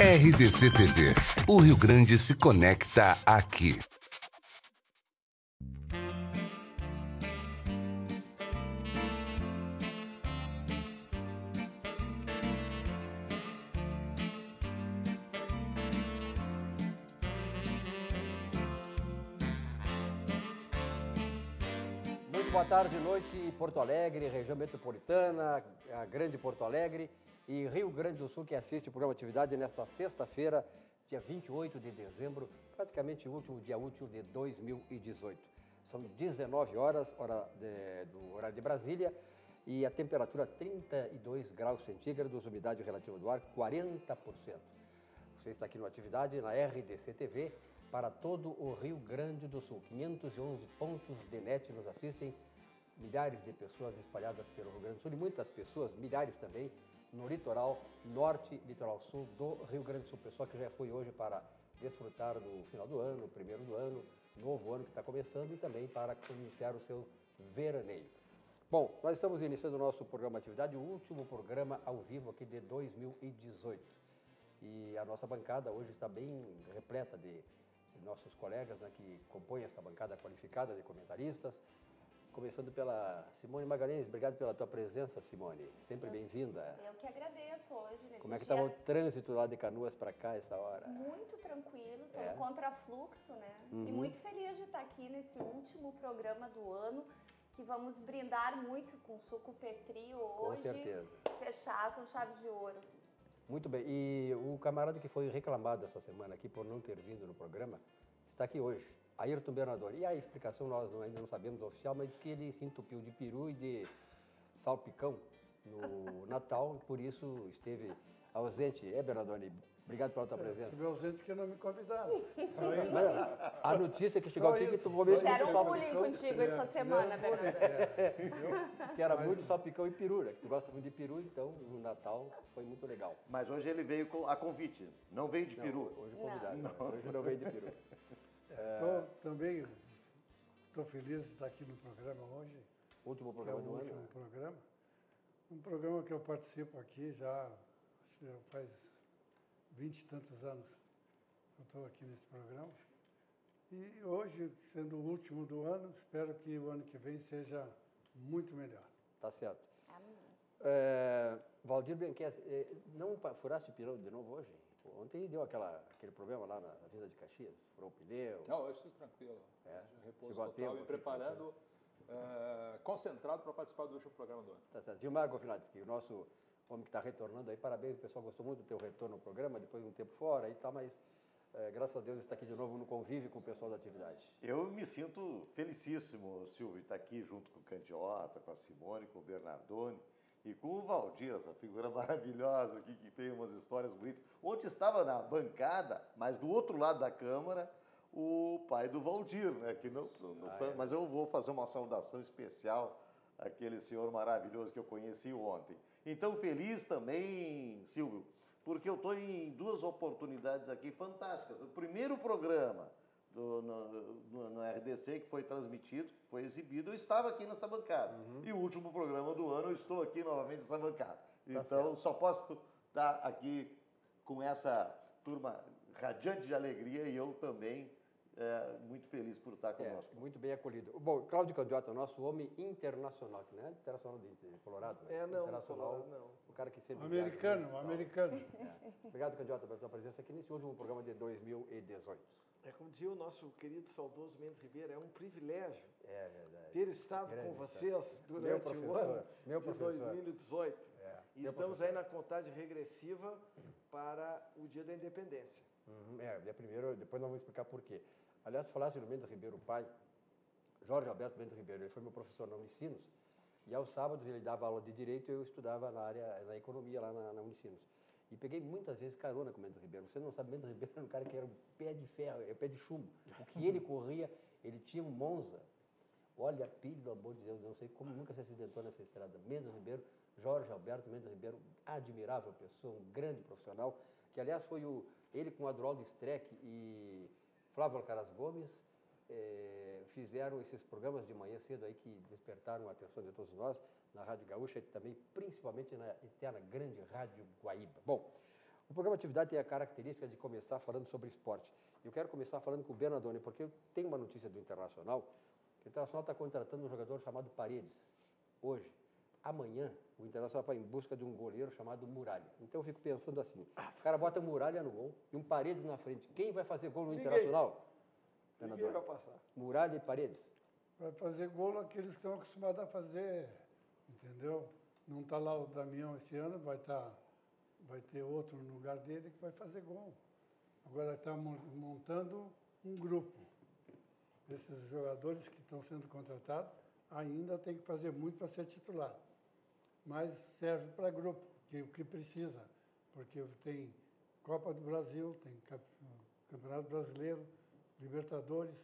RDC TV. O Rio Grande se conecta aqui. Muito boa tarde, noite, Porto Alegre, região metropolitana, a grande Porto Alegre e Rio Grande do Sul, que assiste o programa Atividade nesta sexta-feira, dia 28 de dezembro, praticamente o último dia útil de 2018. São 19 horas, do horário de Brasília, e a temperatura 32 graus centígrados, umidade relativa do ar 40%. Você está aqui no Atividade, na RDC TV, para todo o Rio Grande do Sul. 511 pontos de net nos assistem, milhares de pessoas espalhadas pelo Rio Grande do Sul e muitas pessoas, milhares também, no litoral norte, litoral sul do Rio Grande do Sul. Pessoal que já foi hoje para desfrutar do final do ano, primeiro do ano, novo ano que está começando e também para iniciar o seu veraneio. Bom, nós estamos iniciando o nosso programa Atividade, o último programa ao vivo aqui de 2018. E a nossa bancada hoje está bem repleta de nossos colegas, né, que compõem essa bancada qualificada de comentaristas. Começando pela Simone Magalhães. Obrigado pela tua presença, Simone. Sempre bem-vinda. Eu que agradeço hoje nesse dia. Como é que estava o trânsito lá de Canoas para cá essa hora? Muito tranquilo, estou no contrafluxo, né? E muito feliz de estar aqui nesse último programa do ano, que vamos brindar muito com suco Petri hoje. Com certeza. Fechar com chave de ouro. Muito bem. E o camarada que foi reclamado essa semana aqui por não ter vindo no programa, está aqui hoje. Ayrton Bernador. E a explicação nós ainda não sabemos oficial, mas diz que ele se entupiu de peru e de salpicão no Natal, e por isso esteve ausente. Bernadone, obrigado pela tua presença. Estive ausente porque não me convidaram. A notícia que chegou aqui é que tu comeu Fizeram um bullying contigo essa semana, Bernadette. Que era muito salpicão e peru, né? Que tu gosta muito de peru, então no Natal foi muito legal. Mas hoje ele veio a convite, não veio de peru. Hoje convidado, hoje não veio de peru. Também estou feliz de estar aqui no programa hoje. Último programa do ano. Último programa. Um programa que eu participo aqui já, acho que já faz 20 e tantos anos que eu estou aqui nesse programa. E hoje, sendo o último do ano, espero que o ano que vem seja muito melhor. Tá certo. Valdir Benques, não furaste o pneu de novo hoje? Ontem deu aquele problema lá na Avenida de Caxias, furou o pneu. Não, hoje estou tranquilo. Repouso total e preparando, concentrado para participar do último programa do ano. Tá certo. Gilmar Gofinatski, o nosso homem que está retornando aí, parabéns, o pessoal gostou muito do teu retorno ao programa, depois de um tempo fora e tal, mas graças a Deus está aqui de novo no convívio com o pessoal da atividade. Eu me sinto felicíssimo, Silvio, estar aqui junto com o Candiota, com a Simone, com o Bernardone e com o Valdir, essa figura maravilhosa aqui que tem umas histórias bonitas. Ontem estava na bancada, mas do outro lado da Câmara, o pai do Valdir, né? Que mas eu vou fazer uma saudação especial àquele senhor maravilhoso que eu conheci ontem. Então, feliz também, Silvio, porque eu estou em duas oportunidades aqui fantásticas. O primeiro programa no RDC, que foi transmitido, que foi exibido, eu estava aqui nessa bancada. E o último programa do ano, eu estou aqui novamente nessa bancada. Então, só posso estar aqui com essa turma radiante de alegria e eu também muito feliz por estar conosco. Muito bem acolhido. Bom, Cláudio Candiota, nosso homem internacional, que não é internacional de Colorado, né? Não, internacional, Colorado não. o cara que sempre... Americano. Obrigado, Candiota, pela tua presença aqui nesse último programa de 2018. Como dizia o nosso querido saudoso Mendes Ribeiro, é um privilégio ter estado com vocês durante o ano de 2018. E estamos aí na contagem regressiva para o dia da independência. Primeiro, depois nós vamos explicar por quê. Aliás, tu falaste do Mendes Ribeiro, o pai, Jorge Alberto Mendes Ribeiro, ele foi meu professor na Unicinos, e aos sábados ele dava aula de Direito e eu estudava na Economia lá na Unicinos. E peguei muitas vezes carona com o Mendes Ribeiro. Você não sabe, Mendes Ribeiro era um cara que era um pé de ferro, pé de chumbo. O que ele corria, ele tinha um Monza. Olha, pelo amor de Deus, não sei como nunca se acidentou nessa estrada. Mendes Ribeiro, Jorge Alberto Mendes Ribeiro, admirável pessoa, um grande profissional, que aliás foi ele com o Adroaldo Streck e Flávio Alcaraz Gomes, fizeram esses programas de manhã cedo aí que despertaram a atenção de todos nós, na Rádio Gaúcha e também, principalmente, na eterna grande Rádio Guaíba. Bom, O programa Atividade tem a característica de começar falando sobre esporte. Eu quero começar falando com o Bernardoni, porque eu tenho uma notícia do Internacional, que o Internacional está contratando um jogador chamado Paredes, hoje. Amanhã, o Internacional vai em busca de um goleiro chamado Muralha. Então eu fico pensando assim, o cara bota Muralha no gol e um Paredes na frente. Quem vai fazer gol no Internacional? Ninguém vai passar. Muralha e Paredes? Vai fazer gol aqueles que estão acostumados a fazer, entendeu? Não está lá o Damião esse ano, vai ter outro no lugar dele que vai fazer gol. Agora está montando um grupo. Esses jogadores que estão sendo contratados ainda tem que fazer muito para ser titular. Mas serve para grupo, que é o que precisa. Porque tem Copa do Brasil, tem Campeonato Brasileiro, Libertadores,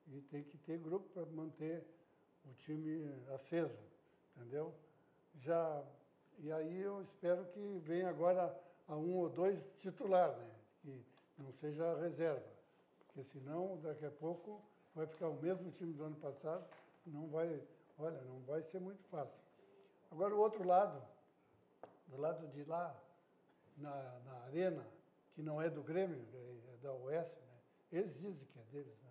e tem que ter grupo para manter o time aceso, entendeu? E aí eu espero que venha agora a um ou dois titular, né? Que não seja reserva, porque senão daqui a pouco vai ficar o mesmo time do ano passado, não vai ser muito fácil. Agora o outro lado, do lado de lá, na arena, que não é do Grêmio, é da Oeste, né? Eles dizem que é deles, né?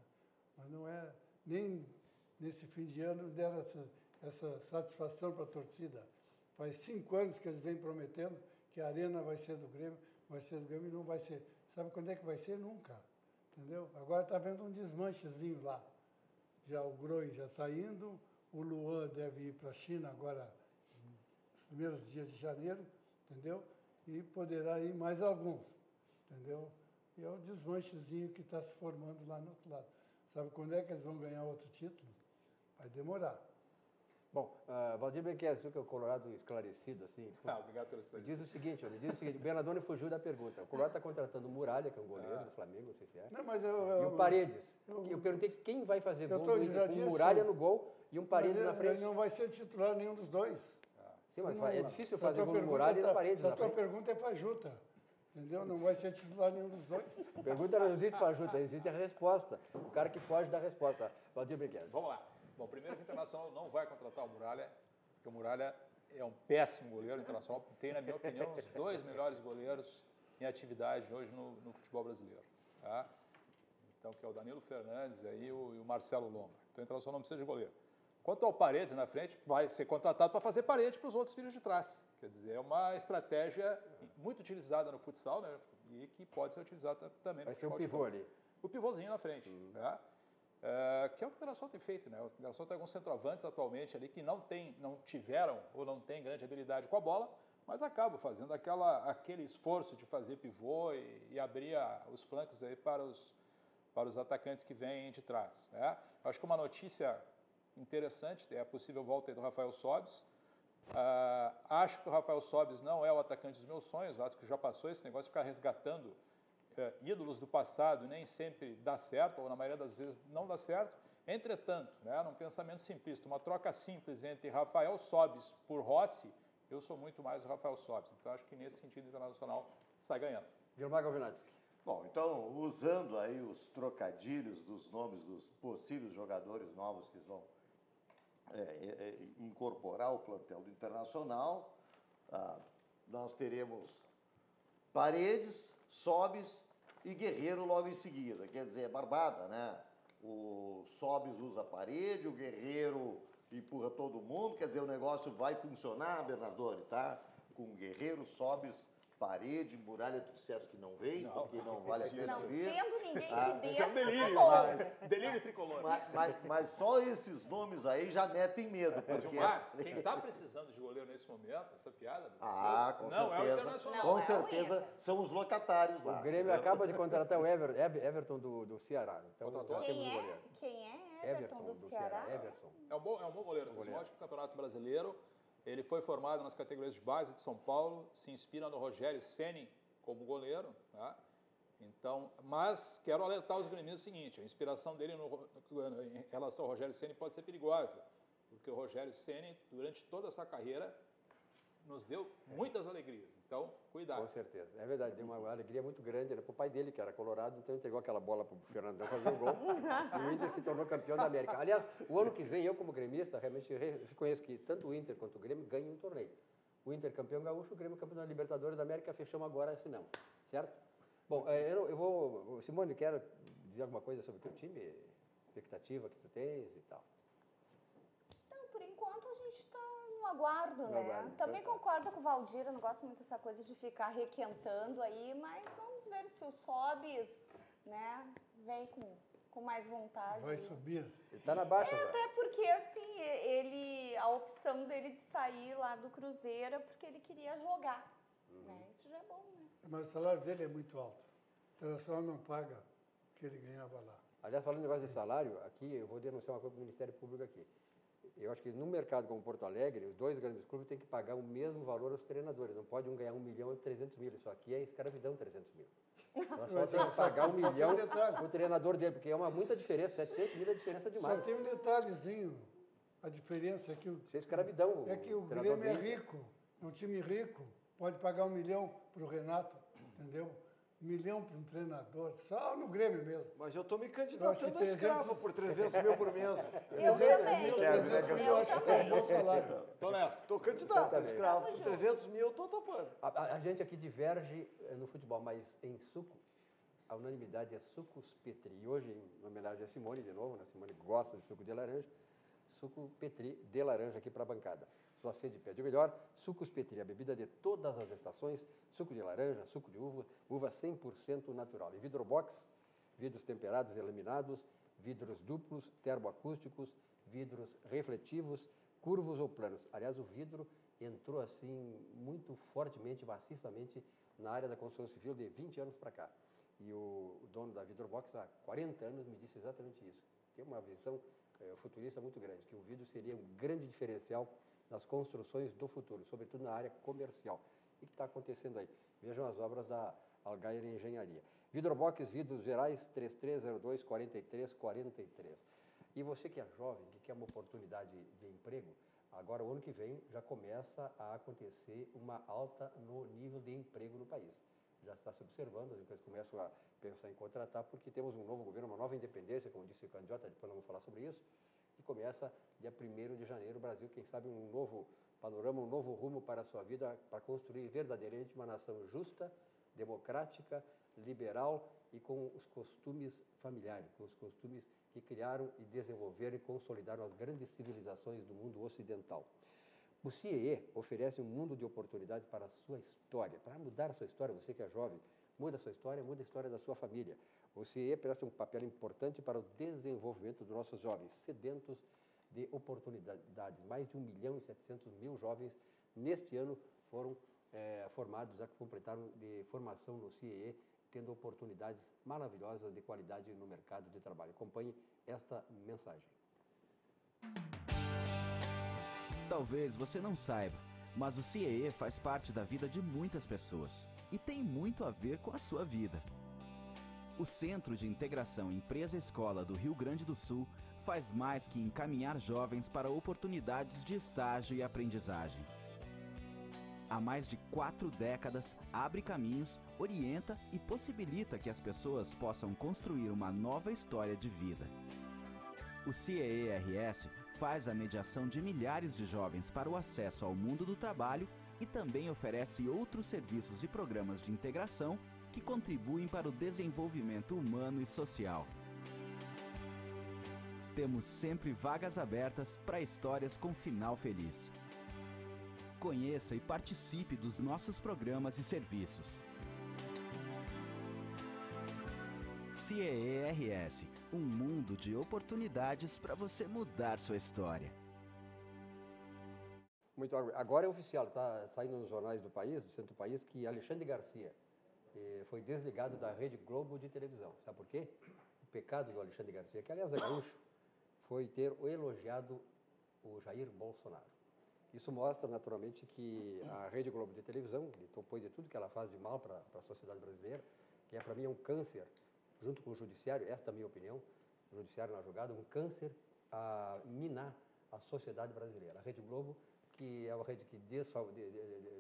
Mas não é, nem nesse fim de ano deram essa satisfação para a torcida. Faz 5 anos que eles vêm prometendo que a arena vai ser do Grêmio e não vai ser. Sabe quando é que vai ser? Nunca. Entendeu? Agora está havendo um desmanchezinho lá. Já o Groi já está indo, o Luan deve ir para a China agora, nos primeiros dias de janeiro, entendeu? E poderá ir mais alguns, entendeu? E é o desmanchezinho que está se formando lá no outro lado. Sabe quando é que eles vão ganhar outro título? Vai demorar. Bom, Valdir Benquez, que é o Colorado esclarecido, assim. Obrigado pelo esclarecimento. Diz o seguinte, o Bernardoni fugiu da pergunta. O Colorado está contratando o Muralha, que é um goleiro do Flamengo, não sei se é. Não, mas e o Paredes. Eu perguntei quem vai fazer gol do Inter, com o Muralha no gol e um Paredes na frente. Ele não vai ser titular nenhum dos dois. Sim, mas é difícil fazer gol do Muralha e do Paredes na frente. A tua pergunta é fajuta, entendeu? Não vai ser titular nenhum dos dois. Pergunta não existe fajuta, existe a resposta. O cara que foge da resposta. Valdir Benquez. Vamos lá. Bom, primeiro que o Internacional não vai contratar o Muralha, porque o Muralha é um péssimo goleiro. O Internacional tem, na minha opinião, os 2 melhores goleiros em atividade hoje no futebol brasileiro. Tá? Então, que é o Danilo Fernandes e o Marcelo Lomba. Então, o Internacional não precisa de goleiro. Quanto ao Paredes na frente, vai ser contratado para fazer parede para os outros filhos de trás. Quer dizer, é uma estratégia muito utilizada no futsal, né? E que pode ser utilizada também no futebol. Vai ser o pivô ali. O pivôzinho na frente. Né? Que é o que o Internacional tem feito, né? O Internacional tem alguns centroavantes atualmente ali que não tiveram ou não têm grande habilidade com a bola, mas acabam fazendo aquele esforço de fazer pivô e abrir os flancos aí para os atacantes que vêm de trás. Né? Acho que uma notícia interessante é a possível volta aí do Rafael Sobis. Acho que o Rafael Sobis não é o atacante dos meus sonhos, acho que já passou esse negócio de ficar resgatando ídolos do passado, nem sempre dá certo, ou na maioria das vezes não dá certo. Entretanto, né, num pensamento simplista, uma troca simples entre Rafael Sobis por Rossi, eu sou muito mais o Rafael Sobis. Então, acho que nesse sentido o Internacional sai ganhando. Vilmar Galvinatsky. Bom, então, usando aí os trocadilhos dos nomes dos possíveis jogadores novos que vão incorporar o plantel do Internacional, nós teremos Paredes, Sobis e Guerreiro logo em seguida. Quer dizer, é barbada, né? O Sobis usa a parede, o Guerreiro empurra todo mundo. Quer dizer, o negócio vai funcionar, Bernardoni, tá? Com Guerreiro, Sobis, parede, Muralha, tu disseste que não vem, porque não vale a pena ver. Não tendo ninguém que desça, é um delírio, delírio tricolor. Mas só esses nomes aí já metem medo. Porque quem está precisando de goleiro nesse momento, essa piada... com não, certeza. É o Internacional. Com certeza são os locatários lá. O Grêmio acaba de contratar o Everton do Ceará. Então, contratou? Quem é Everton do Ceará? Everton. É um bom goleiro. Fez um ótimo campeonato brasileiro. Ele foi formado nas categorias de base de São Paulo, se inspira no Rogério Ceni como goleiro, tá? Então, mas quero alertar os gremistas o seguinte, a inspiração dele em relação ao Rogério Ceni pode ser perigosa, porque o Rogério Ceni, durante toda a sua carreira, nos deu muitas alegrias. Então, cuidado. Com certeza. É verdade, deu uma alegria muito grande para o pai dele, que era colorado, então entregou aquela bola para o Fernandão fazer o gol. E o Inter se tornou campeão da América. Aliás, o ano que vem, eu como gremista, realmente reconheço que tanto o Inter quanto o Grêmio ganham um torneio. o Inter campeão gaúcho, o Grêmio campeão da Libertadores da América, fechamos agora, assinamos, certo? Bom, eu vou... Simone, quer dizer alguma coisa sobre o teu time? Expectativa que tu tens e tal? Não, por enquanto a gente está no aguardo, né? Também concordo com o Valdir, eu não gosto muito dessa coisa de ficar requentando aí, mas vamos ver se o Sobis, né, vem com mais vontade. Vai subir. Ele tá na baixa, até porque, assim, a opção dele de sair lá do Cruzeiro é porque ele queria jogar, né? Isso já é bom, né? Mas o salário dele é muito alto. O Internacional não paga o que ele ganhava lá. Aliás, falando em negócio de salário, aqui eu vou denunciar uma coisa para o Ministério Público aqui. Eu acho que no mercado como Porto Alegre, os dois grandes clubes têm que pagar o mesmo valor aos treinadores. Não pode um ganhar 1 milhão e 300 mil. Isso aqui é escravidão, 300 mil. Ela só tem que pagar 1 milhão para o treinador dele, porque é muita diferença. 700 mil é diferença demais. Só tem um detalhezinho. A diferença é que Isso é escravidão. É que o Grêmio é rico, é um time rico. Pode pagar 1 milhão para o Renato, entendeu? 1 milhão para um treinador, só no Grêmio mesmo. Mas eu estou me candidatando a escravo por 300 mil por mês. Eu também. Eu acho que é um bom salário. Estou nessa. Estou candidato a escravo por 300 mil, eu estou topando. A gente aqui diverge no futebol, mas em suco, a unanimidade é sucos Petri. E hoje, em homenagem a Simone, de novo, né? Simone gosta de suco de laranja, suco Petri de laranja aqui para a bancada. Sua sede pede o melhor, Sucos Petri, a bebida de todas as estações, suco de laranja, suco de uva 100% natural. E Vidrobox, vidros temperados e laminados, vidros duplos, termoacústicos, vidros refletivos, curvos ou planos. Aliás, o vidro entrou assim muito fortemente, maciçamente na área da construção civil de 20 anos para cá. E o dono da Vidrobox há 40 anos me disse exatamente isso. Tem uma visão futurista muito grande, que o vidro seria um grande diferencial nas construções do futuro, sobretudo na área comercial. E o que está acontecendo aí? Vejam as obras da Algair Engenharia. Vidrobox, vidros gerais, 3302-4343. E você que é jovem, que quer uma oportunidade de emprego, agora o ano que vem já começa a acontecer uma alta no nível de emprego no país. Já está se observando, as empresas começam a pensar em contratar, porque temos um novo governo, uma nova independência, como disse o candidato, depois nós vamos falar sobre isso, e começa dia 1º de janeiro, o Brasil, quem sabe, um novo panorama, um novo rumo para a sua vida, para construir verdadeiramente uma nação justa, democrática, liberal e com os costumes familiares, com os costumes que criaram e desenvolveram e consolidaram as grandes civilizações do mundo ocidental. O CIEE oferece um mundo de oportunidades para a sua história. Para mudar a sua história, você que é jovem, muda a sua história, muda a história da sua família. O CIEE presta um papel importante para o desenvolvimento dos nossos jovens, sedentos de oportunidades. Mais de 1.700.000 jovens neste ano foram formados, já que completaram de formação no CIEE, tendo oportunidades maravilhosas de qualidade no mercado de trabalho. Acompanhe esta mensagem. Talvez você não saiba, mas o CIEE faz parte da vida de muitas pessoas e tem muito a ver com a sua vida. O Centro de Integração Empresa-Escola do Rio Grande do Sul faz mais que encaminhar jovens para oportunidades de estágio e aprendizagem. Há mais de 4 décadas, abre caminhos, orienta e possibilita que as pessoas possam construir uma nova história de vida. O CIEE-RS faz a mediação de milhares de jovens para o acesso ao mundo do trabalho e também oferece outros serviços e programas de integração que contribuem para o desenvolvimento humano e social. Temos sempre vagas abertas para histórias com final feliz. Conheça e participe dos nossos programas e serviços. CIEE-RS, um mundo de oportunidades para você mudar sua história. Muito agora é oficial, está saindo nos jornais do país, do centro do país, que Alexandre Garcia foi desligado da Rede Globo de televisão. Sabe por quê? O pecado do Alexandre Garcia, que aliás é gaúcho, foi ter elogiado o Jair Bolsonaro. Isso mostra, naturalmente, que a Rede Globo de televisão, depois de tudo que ela faz de mal para a sociedade brasileira, que para mim é um câncer, junto com o judiciário, esta é a minha opinião, o judiciário na jogada, um câncer a minar a sociedade brasileira. A Rede Globo, que é uma rede que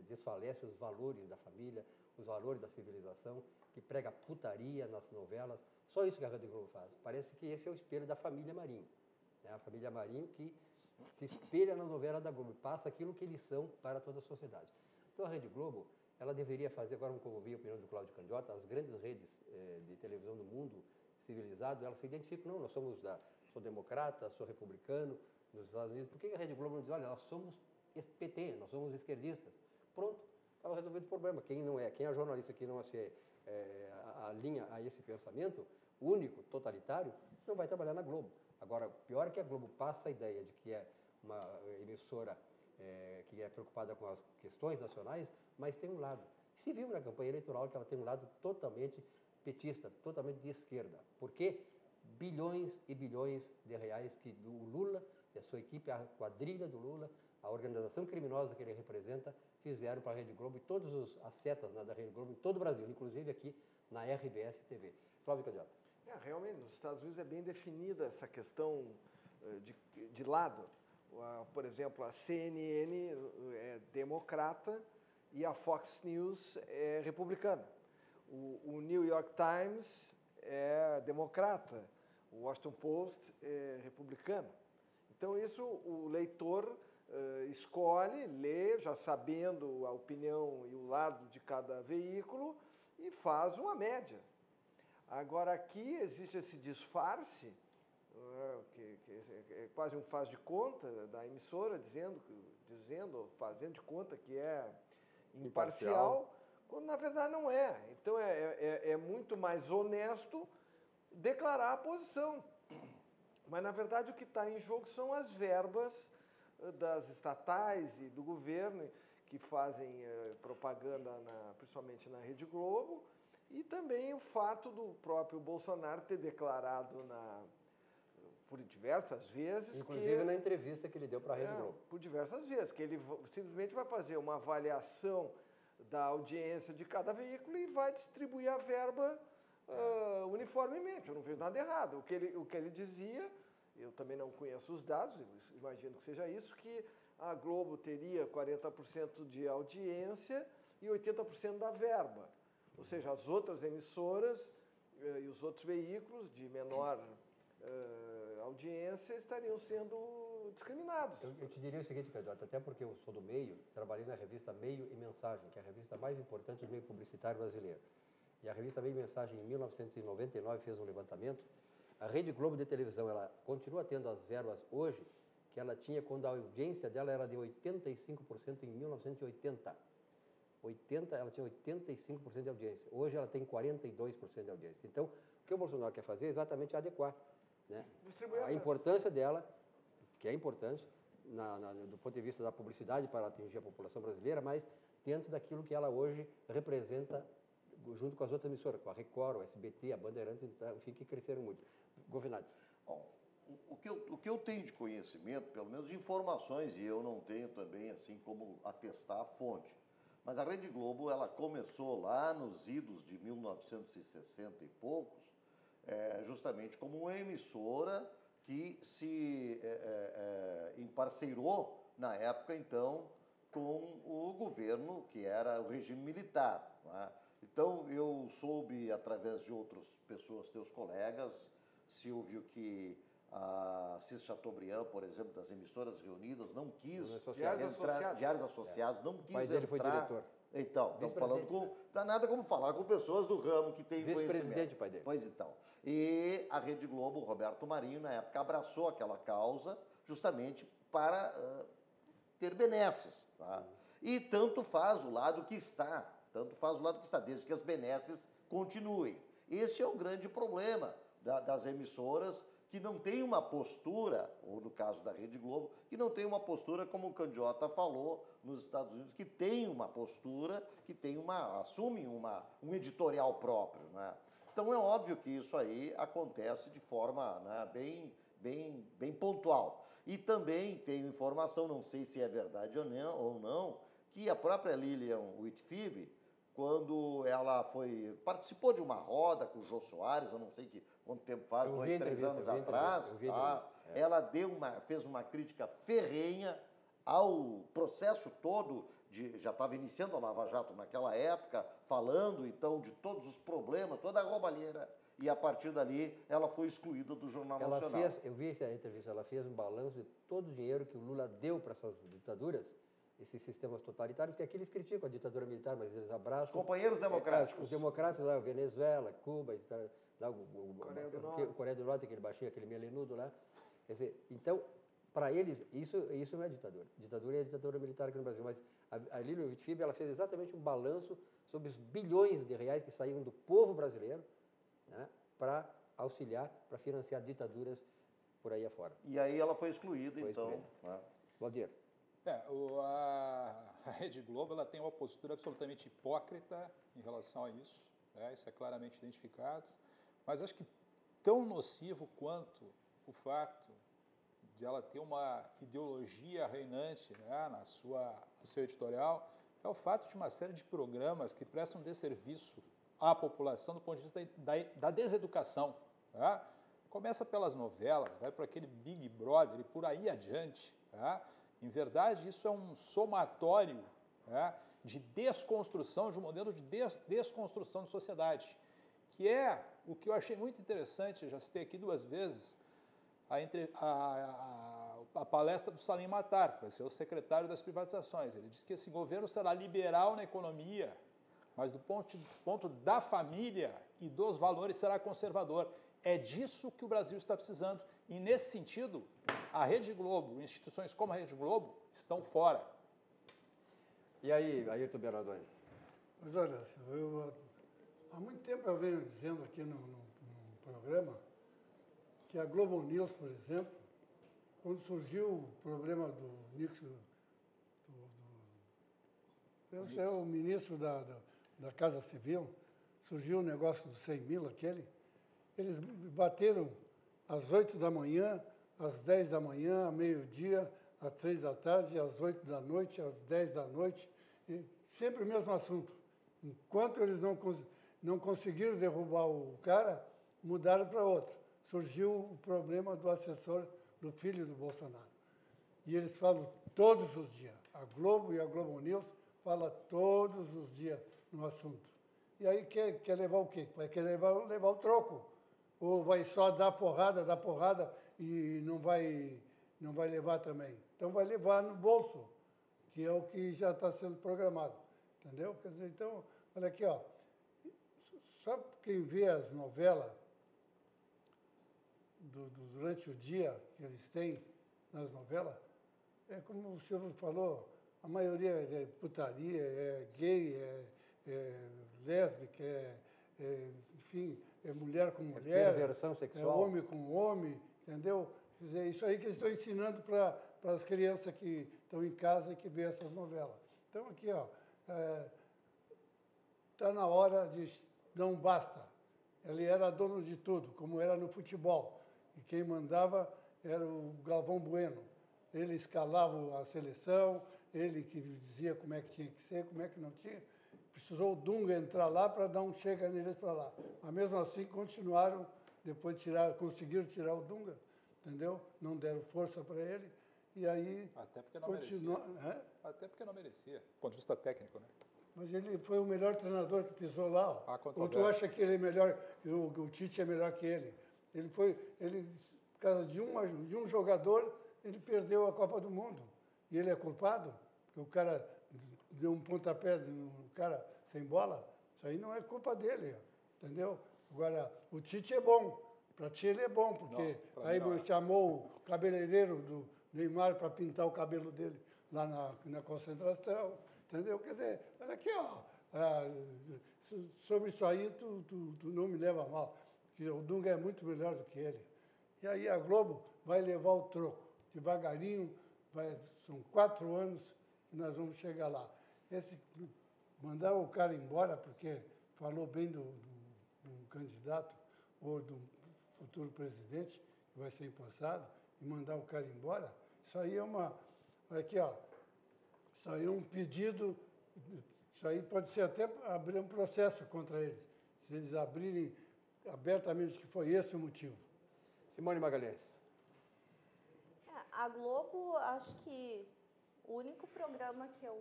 desfalece os valores da família, os valores da civilização, que prega putaria nas novelas, só isso que a Rede Globo faz. Parece que esse é o espelho da família Marinho. A família Marinho que se espelha na novela da Globo, passa aquilo que eles são para toda a sociedade. Então a Rede Globo, ela deveria fazer, agora como ouvi a opinião do Cláudio Candiota, as grandes redes de televisão do mundo civilizado, elas se identificam, não, nós somos sou democrata, sou republicano, nos Estados Unidos. Por que a Rede Globo não diz, olha, nós somos PT, nós somos esquerdistas? Pronto, estava resolvido o problema. Quem é jornalista que não se alinha a esse pensamento único, totalitário, não vai trabalhar na Globo. Agora, pior é que a Globo passa a ideia de que é uma emissora que é preocupada com as questões nacionais, mas tem um lado. Se viu na campanha eleitoral que ela tem um lado totalmente petista, totalmente de esquerda. Por quê? Bilhões e bilhões de reais que o Lula e a sua equipe, a quadrilha do Lula, a organização criminosa que ele representa, fizeram para a Rede Globo e todas as setas da Rede Globo em todo o Brasil, inclusive aqui na RBS TV. Cláudio Candiota. Realmente, nos Estados Unidos é bem definida essa questão de lado. Por exemplo, a CNN é democrata e a Fox News é republicana. O New York Times é democrata, o Washington Post é republicano. Então, isso o leitor escolhe, lê, já sabendo a opinião e o lado de cada veículo, e faz uma média. Agora, aqui existe esse disfarce, que é quase um faz de conta da emissora, fazendo de conta que é imparcial, quando na verdade não é. Então, é muito mais honesto declarar a posição. Mas, na verdade, o que está em jogo são as verbas das estatais e do governo que fazem propaganda, principalmente na Rede Globo, e também o fato do próprio Bolsonaro ter declarado por diversas vezes... Inclusive na entrevista que ele deu para a Rede Globo. Por diversas vezes, que ele simplesmente vai fazer uma avaliação da audiência de cada veículo e vai distribuir a verba uniformemente. Eu não vejo nada errado. O que ele dizia, eu também não conheço os dados, imagino que seja isso, que a Globo teria 40% de audiência e 80% da verba. Ou seja, as outras emissoras e os outros veículos de menor audiência estariam sendo discriminados. Eu te diria o seguinte, Candidato, até porque eu sou do meio, trabalhei na revista Meio e Mensagem, que é a revista mais importante do meio publicitário brasileiro. E a revista Meio e Mensagem, em 1999, fez um levantamento. A Rede Globo de televisão, ela continua tendo as verbas hoje que ela tinha quando a audiência dela era de 85% em 1980. Ela tinha 85% de audiência. Hoje ela tem 42% de audiência. Então, o que o Bolsonaro quer fazer é exatamente adequar, né, a importância dela, que é importante do ponto de vista da publicidade para atingir a população brasileira, mas dentro daquilo que ela hoje representa junto com as outras emissoras, com a Record, o SBT, a Bandeirantes, enfim, que cresceram muito. Govinades. Bom, o que eu tenho de conhecimento, pelo menos de informações, e eu não tenho também assim como atestar a fonte, mas a Rede Globo, ela começou lá nos idos de 1960 e poucos, justamente como uma emissora que se emparceirou, na época, então, com o governo, que era o regime militar. Não é? Então, eu soube, através de outras pessoas, teus colegas, Silvio, que a Cis Chateaubriand, por exemplo, das emissoras reunidas, não quis entrar, Diários Associados, não quis entrar. O pai dele foi diretor. Então, estamos falando com... Dá nada como falar com pessoas do ramo que têm conhecimento. Vice-presidente, pai dele. Pois então. E a Rede Globo, Roberto Marinho, na época, abraçou aquela causa justamente para ter benesses. Tá? E tanto faz o lado que está, desde que as benesses continuem. Esse é o grande problema das emissoras, que não tem uma postura, ou no caso da Rede Globo, que não tem uma postura, como o Candiota falou, nos Estados Unidos, que tem uma postura, assume um editorial próprio. Né? Então é óbvio que isso aí acontece de forma, né, bem pontual. E também tenho informação, não sei se é verdade ou não, que a própria Lilian Whitfield, quando ela participou de uma roda com o Jô Soares, eu não sei quanto tempo faz, 2, 3 anos atrás, ela fez uma crítica ferrenha ao processo todo, já estava iniciando a Lava Jato naquela época, falando então de todos os problemas, toda a roubalheira, e a partir dali ela foi excluída do Jornal Nacional. Eu vi essa entrevista, ela fez um balanço de todo o dinheiro que o Lula deu para essas ditaduras, esses sistemas totalitários, que aqui eles criticam a ditadura militar, mas eles abraçam... Os companheiros democráticos. Os democratas lá, Venezuela, Cuba, Coreia do Norte, aquele baixinho, aquele melenudo lá. Quer dizer, então, para eles, isso não é ditadura. Ditadura é a ditadura militar aqui no Brasil. Mas a Lilian Wittfieber, ela fez exatamente um balanço sobre os bilhões de reais que saíram do povo brasileiro, né, para auxiliar, para financiar ditaduras por aí afora. E aí ela foi excluída, então. Né? Valdir. A Rede Globo ela tem uma postura absolutamente hipócrita em relação a isso, né? Isso é claramente identificado, mas acho que tão nocivo quanto o fato de ela ter uma ideologia reinante, né, no seu editorial, é o fato de uma série de programas que prestam desserviço à população do ponto de vista da deseducação. Né? Começa pelas novelas, vai para aquele Big Brother e por aí adiante. Né? Em verdade, isso é um somatório, né, de desconstrução, de um modelo de desconstrução de sociedade, que é o que eu achei muito interessante, já citei aqui 2 vezes, a palestra do Salim Matar, que vai ser o secretário das privatizações. Ele disse que esse governo será liberal na economia, mas do ponto da família e dos valores será conservador. É disso que o Brasil está precisando. E, nesse sentido, a Rede Globo, instituições como a Rede Globo, estão fora. E aí, Ayrton Bernardoni? Mas olha, há muito tempo eu venho dizendo aqui no programa que a Globo News, por exemplo, quando surgiu o problema do Nixon, eu sou o ministro da Casa Civil, surgiu o negócio dos 100 mil, eles bateram às 8 da manhã, às 10 da manhã, à meio-dia, às 3 da tarde, às 8 da noite, às 10 da noite, e sempre o mesmo assunto. Enquanto eles não conseguiram derrubar o cara, mudaram para outro. Surgiu o problema do assessor do filho do Bolsonaro. E eles falam todos os dias. A Globo e a Globo News falam todos os dias no assunto. E aí quer levar o quê? Quer levar o troco. Ou vai só dar porrada e não vai levar também. Então vai levar no bolso, que é o que já está sendo programado. Entendeu? Quer dizer, então, olha aqui, ó. Só quem vê as novelas durante o dia que eles têm nas novelas, é como o senhor falou, a maioria é putaria, é gay, é lésbica, enfim, é mulher com mulher, perversão sexual, é homem com homem, entendeu? Quer dizer, isso aí que eles estão ensinando para as crianças que estão em casa e que vê essas novelas. Então, aqui, ó, está na hora de não basta. Ele era dono de tudo, como era no futebol. E quem mandava era o Galvão Bueno. Ele escalava a seleção, ele que dizia como é que tinha que ser, como é que não tinha. Precisou o Dunga entrar lá para dar um chega neles para lá. Mas mesmo assim continuaram, depois conseguiram tirar o Dunga, entendeu? Não deram força para ele. E aí... Até porque não merecia. Até porque não merecia, do ponto de vista técnico, né? Mas ele foi o melhor treinador que pisou lá. Ou tu acha que ele é melhor, o Tite é melhor que ele? Por causa de um jogador, ele perdeu a Copa do Mundo. E ele é culpado? Porque o cara deu um pontapé no cara sem bola? Isso aí não é culpa dele, entendeu? Agora, o Tite é bom. Para ti ele é bom, porque aí chamou o cabeleireiro do Neymar para pintar o cabelo dele lá na concentração. Entendeu? Quer dizer, olha aqui, ó, sobre isso aí tu não me leva a mal, porque o Dunga é muito melhor do que ele. E aí a Globo vai levar o troco, devagarinho, são 4 anos e nós vamos chegar lá. Mandar o cara embora porque falou bem do candidato ou do futuro presidente, que vai ser empossado, e mandar o cara embora, isso aí é olha aqui, ó, isso aí é um pedido, isso aí pode ser até abrir um processo contra eles, se eles abrirem abertamente que foi esse o motivo. Simone Magalhães. A Globo, acho que O único programa que eu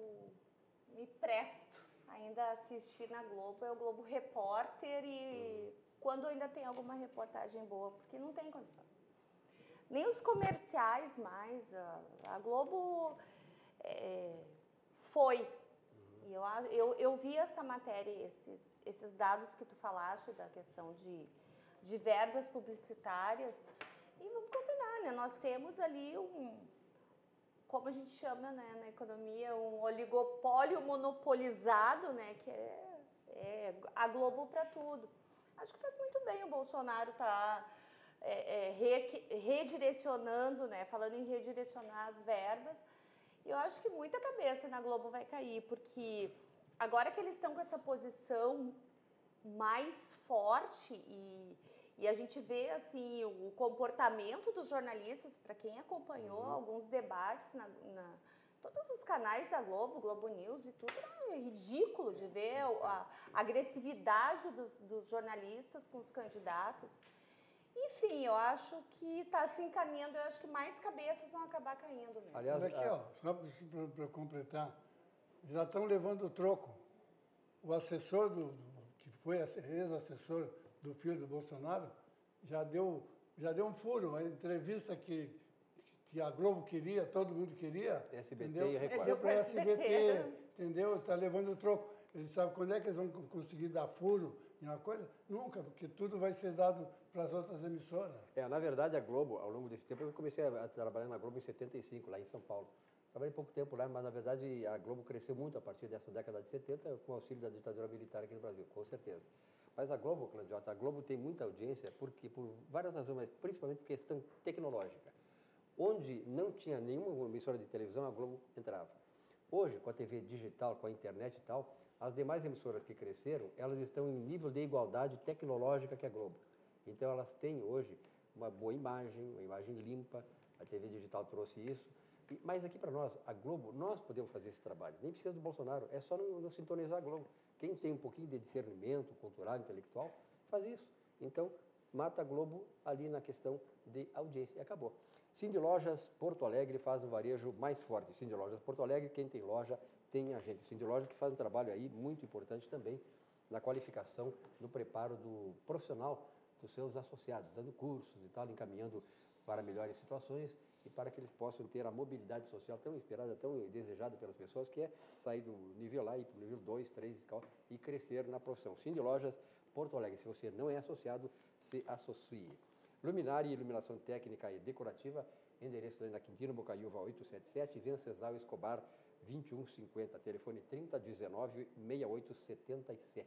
me presto ainda a assistir na Globo é o Globo Repórter e quando ainda tem alguma reportagem boa, porque não tem condições. Nem os comerciais mais, a Globo foi. E eu vi essa matéria, esses dados que tu falaste da questão de verbas publicitárias e vamos combinar, né? Nós temos ali como a gente chama, né, na economia, um oligopólio monopolizado, né, que é a Globo para tudo. Acho que faz muito bem o Bolsonaro estar redirecionando, né, falando em redirecionar as verbas. E eu acho que muita cabeça na Globo vai cair, porque agora que eles estão com essa posição mais forte e a gente vê assim o comportamento dos jornalistas, para quem acompanhou alguns debates todos os canais da Globo, Globo News e tudo, é ridículo de ver a agressividade dos jornalistas com os candidatos. Enfim, eu acho que está se encaminhando, eu acho que mais cabeças vão acabar caindo mesmo. Aliás, aqui, só para completar, já estão levando o troco. O assessor que foi ex-assessor do filho do Bolsonaro, já deu um furo, a entrevista que a Globo queria, todo mundo queria. SBT entendeu? e Record. Deu para SBT, entendeu? Está levando o troco. Eles sabem quando é que eles vão conseguir dar furo em uma coisa? Nunca, porque tudo vai ser dado para as outras emissoras. Na verdade, a Globo, ao longo desse tempo, eu comecei a trabalhar na Globo em 75, lá em São Paulo. Trabalhei pouco tempo lá, mas, na verdade, a Globo cresceu muito a partir dessa década de 70, com o auxílio da ditadura militar aqui no Brasil, com certeza. Mas a Globo, Clandiota, a Globo tem muita audiência por várias razões, mas principalmente por questão tecnológica. Onde não tinha nenhuma emissora de televisão, a Globo entrava. Hoje, com a TV digital, com a internet e tal, as demais emissoras que cresceram, elas estão em nível de igualdade tecnológica que a Globo. Então, elas têm hoje uma boa imagem, uma imagem limpa, a TV digital trouxe isso. Mas aqui para nós, a Globo, nós podemos fazer esse trabalho. Nem precisa do Bolsonaro, é só não sintonizar a Globo. Quem tem um pouquinho de discernimento cultural, intelectual, faz isso. Então, mata a Globo ali na questão de audiência e acabou. Cindy Lojas Porto Alegre faz um varejo mais forte. Cindy Lojas Porto Alegre, quem tem loja, tem agente. Cindy Lojas que faz um trabalho aí muito importante também na qualificação, no preparo do profissional dos seus associados, dando cursos e tal, encaminhando para melhores situações e para que eles possam ter a mobilidade social tão esperada, tão desejada pelas pessoas, que é sair do nível A e para o nível 2, 3 e crescer na profissão. Cindy Lojas Porto Alegre, se você não é associado, se associe. Luminária e iluminação técnica e decorativa, endereço na Quintino Bocaiúva 877, Venceslau Escobar 2150, telefone 3019-6877.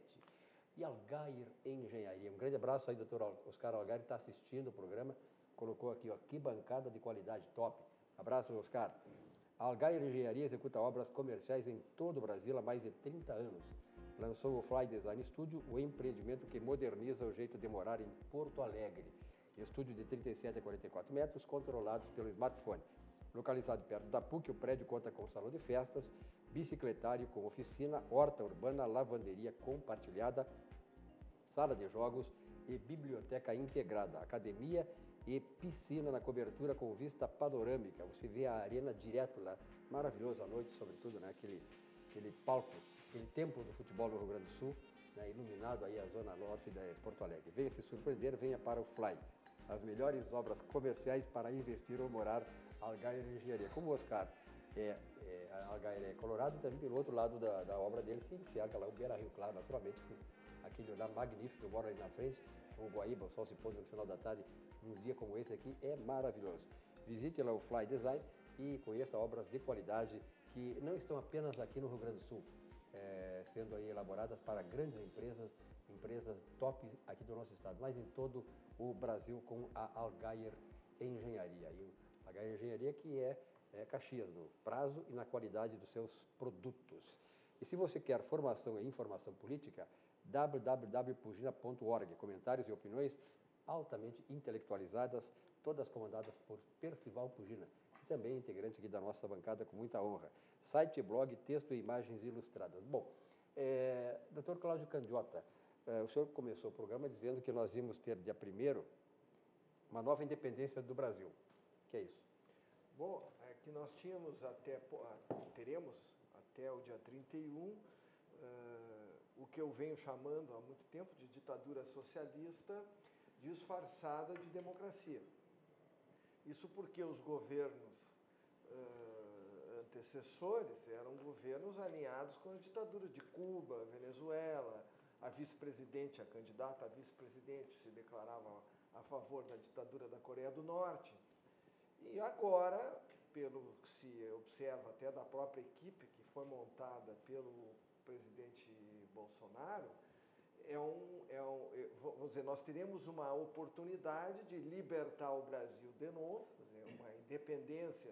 E Algair Engenharia. Um grande abraço aí, doutor Oscar Algair, que está assistindo o programa. Colocou aqui, ó, que bancada de qualidade top. Abraço, Oscar. A Algair Engenharia executa obras comerciais em todo o Brasil há mais de 30 anos. Lançou o Fly Design Studio, o empreendimento que moderniza o jeito de morar em Porto Alegre. Estúdio de 37 a 44 metros, controlados pelo smartphone. Localizado perto da PUC, o prédio conta com salão de festas, bicicletário com oficina, horta urbana, lavanderia compartilhada, sala de jogos e biblioteca integrada, academia e piscina na cobertura com vista panorâmica. Você vê a arena direto lá, maravilhoso à noite, sobretudo, né? Aquele palco, aquele templo do futebol no Rio Grande do Sul, né? Iluminado aí a zona norte de Porto Alegre. Venha se surpreender, venha para o Fly. As melhores obras comerciais para investir ou morar, Algair Engenharia. Como o Oscar Algair é colorado, também pelo outro lado da obra dele se enxerga lá o Beira Rio, claro, naturalmente, com aquele olhar magnífico, eu moro ali na frente, com o Guaíba, o sol se pondo no final da tarde, num dia como esse aqui, é maravilhoso. Visite lá o Fly Design e conheça obras de qualidade que não estão apenas aqui no Rio Grande do Sul, sendo aí elaboradas para grandes empresas top aqui do nosso estado, mas em todo o Brasil com a Algair Engenharia. E a Algair Engenharia que é Caxias, no prazo e na qualidade dos seus produtos. E se você quer formação e informação política, www.pugina.org. Comentários e opiniões altamente intelectualizadas, todas comandadas por Percival Pugina, que também é integrante aqui da nossa bancada com muita honra. Site, blog, texto e imagens ilustradas. Bom, Dr. Cláudio Candiota, o senhor começou o programa dizendo que nós íamos ter, dia 1º, uma nova independência do Brasil. O que é isso? Bom, que nós teremos até o dia 31, o que eu venho chamando há muito tempo de ditadura socialista disfarçada de democracia. Isso porque os governos antecessores eram governos alinhados com as ditaduras de Cuba, Venezuela. A vice-presidente, a candidata a vice-presidente, se declarava a favor da ditadura da Coreia do Norte. E agora, pelo que se observa até da própria equipe que foi montada pelo presidente Bolsonaro, vamos dizer, nós teremos uma oportunidade de libertar o Brasil de novo, uma independência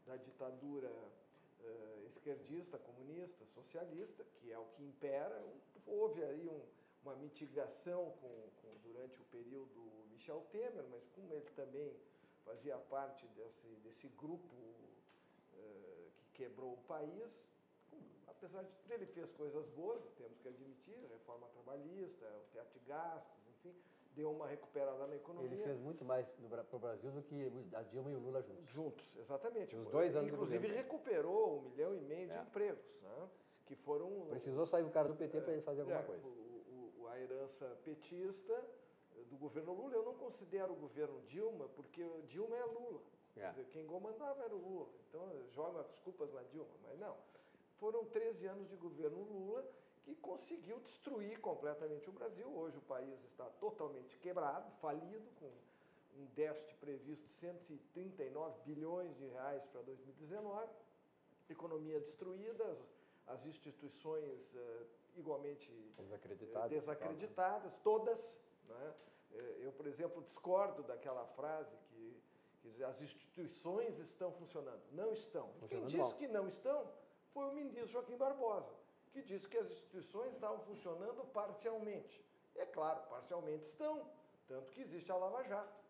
da ditadura esquerdista, comunista, socialista, que é o que impera. Houve aí uma mitigação durante o período Michel Temer, mas como ele também fazia parte desse grupo que quebrou o país, apesar de tudo, ele fez coisas boas, temos que admitir, reforma trabalhista, o teto de gastos, enfim, deu uma recuperada na economia. Ele fez muito mais para o Brasil do que a Dilma e o Lula juntos. Juntos, exatamente. Os 2 anos inclusive recuperou 1,5 milhão de empregos, né? Que foram... Precisou sair o cara do PT para ele fazer alguma coisa. A herança petista do governo Lula, eu não considero o governo Dilma, porque Dilma é Lula. Quer dizer, quem comandava era o Lula. Então, joga as culpas na Dilma, mas não. Foram 13 anos de governo Lula que conseguiu destruir completamente o Brasil. Hoje o país está totalmente quebrado, falido, com um déficit previsto de 139 bilhões de reais para 2019, economia destruída, as instituições igualmente desacreditadas, todas. Né? Eu, por exemplo, discordo daquela frase que as instituições estão funcionando. Não estão. Quem disse que não estão foi o ministro Joaquim Barbosa, que disse que as instituições estavam funcionando parcialmente. É claro, parcialmente estão, tanto que existe a Lava Jato,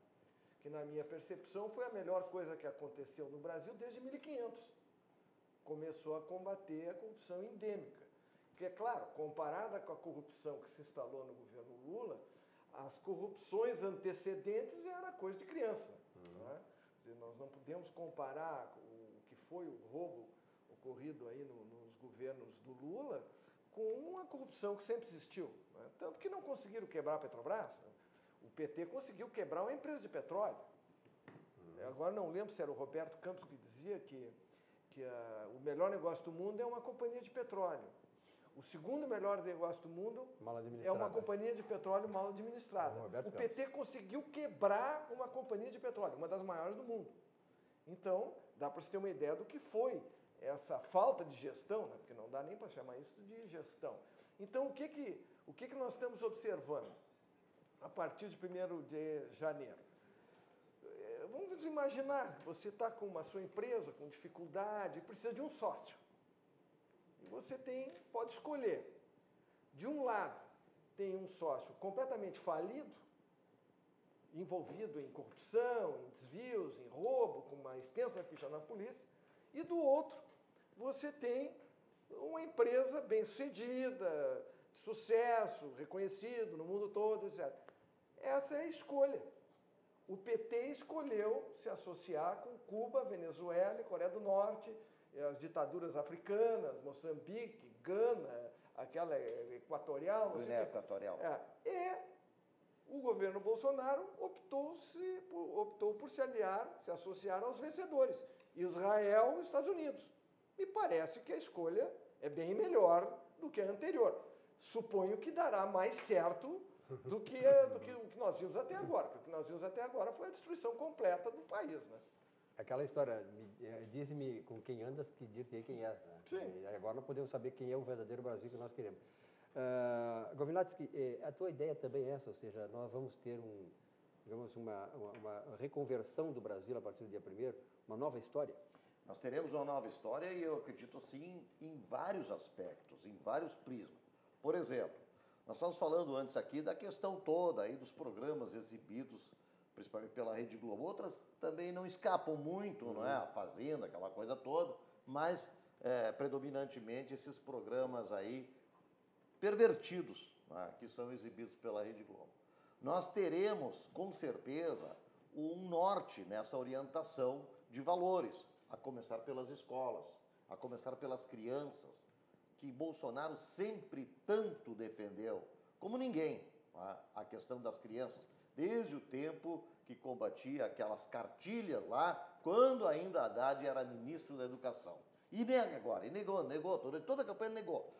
que na minha percepção foi a melhor coisa que aconteceu no Brasil desde 1500. Começou a combater a corrupção endêmica. Que é claro, comparada com a corrupção que se instalou no governo Lula, as corrupções antecedentes era coisa de criança. Né? Quer dizer, nós não podemos comparar o que foi o roubo ocorrido aí nos governos do Lula com a corrupção que sempre existiu. Né? Tanto que não conseguiram quebrar a Petrobras. Né? O PT conseguiu quebrar uma empresa de petróleo. Agora não lembro se era o Roberto Campos que dizia que o melhor negócio do mundo é uma companhia de petróleo. O segundo melhor negócio do mundo é uma companhia de petróleo mal administrada. O PT conseguiu quebrar uma companhia de petróleo, uma das maiores do mundo. Então, dá para você ter uma ideia do que foi essa falta de gestão, né? Porque não dá nem para chamar isso de gestão. Então, o que nós estamos observando a partir de 1º de janeiro? Vamos imaginar que você está com a sua empresa com dificuldade, precisa de um sócio. E você pode escolher. De um lado, tem um sócio completamente falido, envolvido em corrupção, em desvios, em roubo, com uma extensa ficha na polícia. E do outro, você tem uma empresa bem-sucedida, de sucesso, reconhecido no mundo todo, etc. Essa é a escolha. O PT escolheu se associar com Cuba, Venezuela e Coreia do Norte, as ditaduras africanas, Moçambique, Gana, aquela equatorial. Guiné Equatorial. E o governo Bolsonaro optou por se associar aos vencedores, Israel e Estados Unidos. Me parece que a escolha é bem melhor do que a anterior. Suponho que dará mais certo do que o que nós vimos até agora. Porque o que nós vimos até agora foi a destruição completa do país, né? Aquela história, diz-me com quem andas que dir-te quem és. Né? Sim. E agora nós podemos saber quem é o verdadeiro Brasil que nós queremos. Govinatsky, a tua ideia também é essa, ou seja, nós vamos ter uma reconversão do Brasil a partir do dia 1º, uma nova história? Nós teremos uma nova história e eu acredito assim em vários aspectos, em vários prismas. Por exemplo, nós estávamos falando antes aqui da questão toda aí dos programas exibidos, principalmente pela Rede Globo. Outras também não escapam muito, não é? A Fazenda, aquela coisa toda, mas predominantemente esses programas aí pervertidos, né, que são exibidos pela Rede Globo. Nós teremos, com certeza, um norte nessa orientação de valores. a começar pelas escolas, a começar pelas crianças, que Bolsonaro sempre tanto defendeu, como ninguém, tá? A questão das crianças, desde o tempo que combatia aquelas cartilhas lá, quando ainda Haddad era ministro da Educação. E nega agora, e negou, toda a campanha ele negou,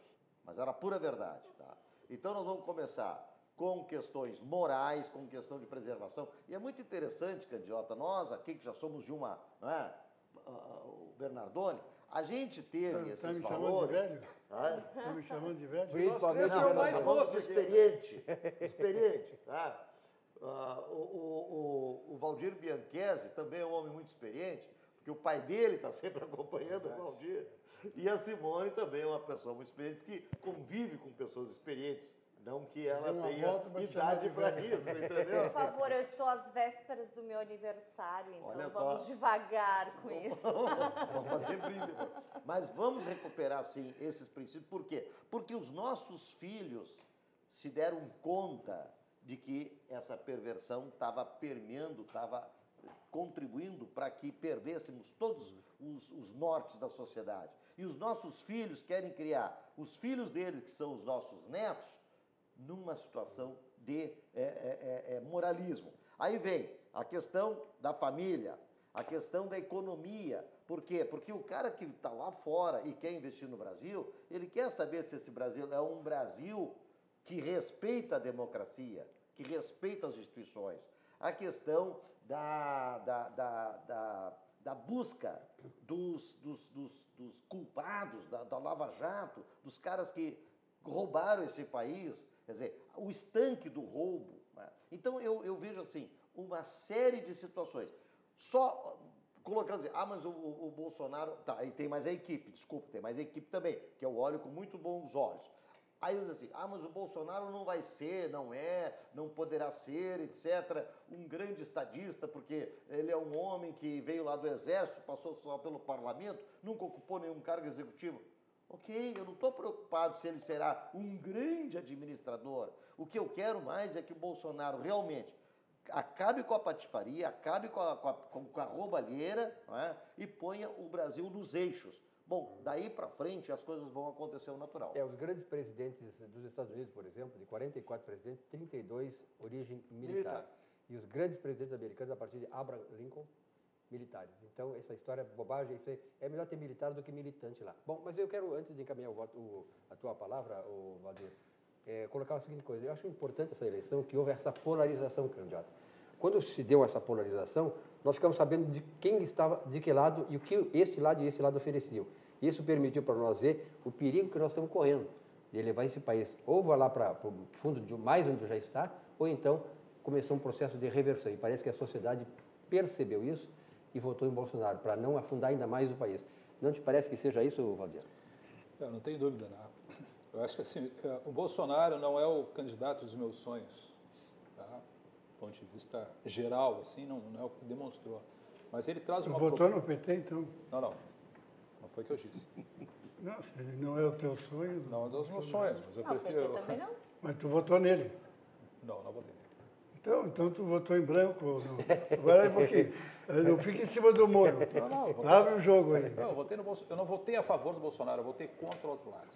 mas era pura verdade. Tá? Então nós vamos começar com questões morais, com questão de preservação, e é muito interessante, Candiota, nós aqui que já somos de uma, não é? O Bernardoni, a gente teve esses valores... Está me chamando de velho? Está me chamando de velho? Principalmente Não, nós chamamos de experiente, tá? O Valdir Bianchesi também é um homem muito experiente, porque o pai dele está sempre acompanhando o Valdir. E a Simone também é uma pessoa muito experiente, que convive com pessoas experientes. Não que ela tenha idade para isso, entendeu? Por favor, eu estou às vésperas do meu aniversário, então Olha vamos só. devagar com isso. Vamos fazer brinde. Mas vamos recuperar, sim, esses princípios. Por quê? Porque os nossos filhos se deram conta de que essa perversão estava permeando, estava contribuindo para que perdêssemos todos os nortes da sociedade. E os nossos filhos querem criar os filhos deles, que são os nossos netos, numa situação de moralismo. Aí vem a questão da família, a questão da economia. Por quê? Porque o cara que está lá fora e quer investir no Brasil, ele quer saber se esse Brasil é um Brasil que respeita a democracia, que respeita as instituições. A questão da busca dos culpados, da Lava Jato, dos caras que roubaram esse país, quer dizer, o estanque do roubo. Né? Então, eu vejo assim, uma série de situações. Só colocando assim, mas o Bolsonaro... Tá, e tem mais a equipe, desculpa, tem mais a equipe também, que eu olho com muito bons olhos. Aí eu digo assim, mas o Bolsonaro não vai ser, não poderá ser, etc., um grande estadista, porque ele é um homem que veio lá do Exército, passou só pelo Parlamento, nunca ocupou nenhum cargo executivo. Ok, eu não estou preocupado se ele será um grande administrador. O que eu quero mais é que o Bolsonaro realmente acabe com a patifaria, acabe com a roubalheira, não é? E ponha o Brasil nos eixos. Bom, daí para frente as coisas vão acontecer ao natural. Os grandes presidentes dos Estados Unidos, por exemplo, de 44 presidentes, 32 origem militar. E os grandes presidentes americanos, a partir de Abraham Lincoln, militares. Então, essa história é bobagem, isso é melhor ter militar do que militante lá. Bom, mas eu quero, antes de encaminhar a tua palavra, Valdir, colocar a seguinte coisa. Eu acho importante essa eleição, que houve essa polarização, candidato. Quando se deu essa polarização, nós ficamos sabendo de quem estava, de que lado, e o que este lado e esse lado ofereciam. Isso permitiu para nós ver o perigo que nós estamos correndo, de levar esse país ou vai lá para o fundo de mais onde já está, ou então começou um processo de reversão. E parece que a sociedade percebeu isso e votou em Bolsonaro, para não afundar ainda mais o país. Não te parece que seja isso, Valdir? Não tenho dúvida, não. Eu acho que assim, o Bolsonaro não é o candidato dos meus sonhos, tá? Do ponto de vista geral, assim, não é o que demonstrou. Mas ele traz uma... Votou no PT, então? Não foi o que eu disse. Não, se não é o teu sonho... Não é dos meus sonhos, mas eu prefiro... PT também não. Mas tu votou nele? Não votei nele. Então tu votou em branco. Agora um pouquinho. Não fica em cima do muro. Abre o jogo aí. Não, eu não votei a favor do Bolsonaro, eu votei contra o outro lado.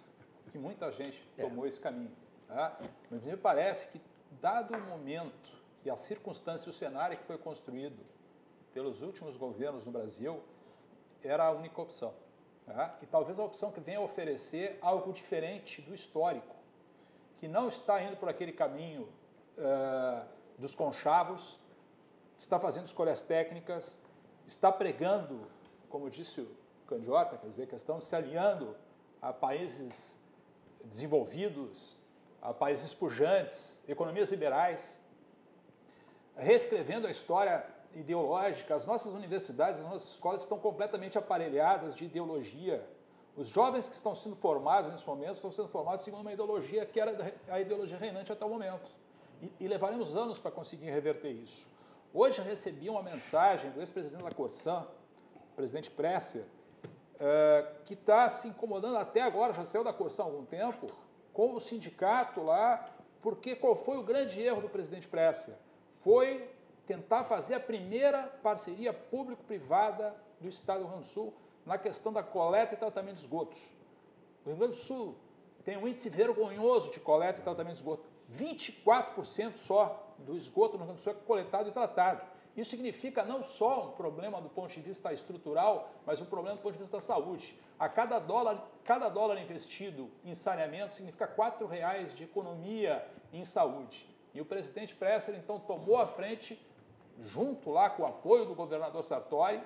E muita gente tomou esse caminho. Tá? Mas me parece que, dado o momento e a circunstância e o cenário que foi construído pelos últimos governos no Brasil, era a única opção. Tá? E talvez a opção que venha a oferecer algo diferente do histórico, que não está indo por aquele caminho dos conchavos, está fazendo escolhas técnicas, está pregando, como disse o Candiota, quer dizer, a questão de se alinhando a países desenvolvidos, a países pujantes, economias liberais, reescrevendo a história ideológica. As nossas universidades, as nossas escolas estão completamente aparelhadas de ideologia. Os jovens que estão sendo formados nesse momento estão sendo formados segundo uma ideologia que era a ideologia reinante até o momento. E levaremos anos para conseguir reverter isso. Hoje eu recebi uma mensagem do ex-presidente da Corsan, o presidente Presser, que está se incomodando até agora, já saiu da Corsan há algum tempo, com o sindicato lá, porque qual foi o grande erro do presidente Presser? Foi tentar fazer a primeira parceria público-privada do estado do Rio Grande do Sul na questão da coleta e tratamento de esgotos. O Rio Grande do Sul tem um índice vergonhoso de coleta e tratamento de esgoto. 24% só do esgoto no Rio Grande do Sul é coletado e tratado. Isso significa não só um problema do ponto de vista estrutural, mas um problema do ponto de vista da saúde. A cada dólar investido em saneamento significa R$ 4 de economia em saúde. E o presidente Presser, então, tomou a frente, junto lá com o apoio do governador Sartori,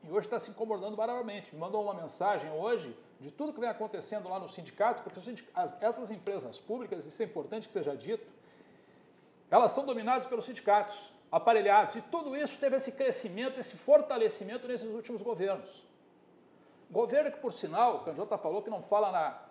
e hoje está se incomodando barabarmente. Me mandou uma mensagem hoje de tudo que vem acontecendo lá no sindicato, porque essas empresas públicas, isso é importante que seja dito, elas são dominadas pelos sindicatos, aparelhados, e tudo isso teve esse crescimento, esse fortalecimento nesses últimos governos. Governo que, por sinal, o Candiota falou que não fala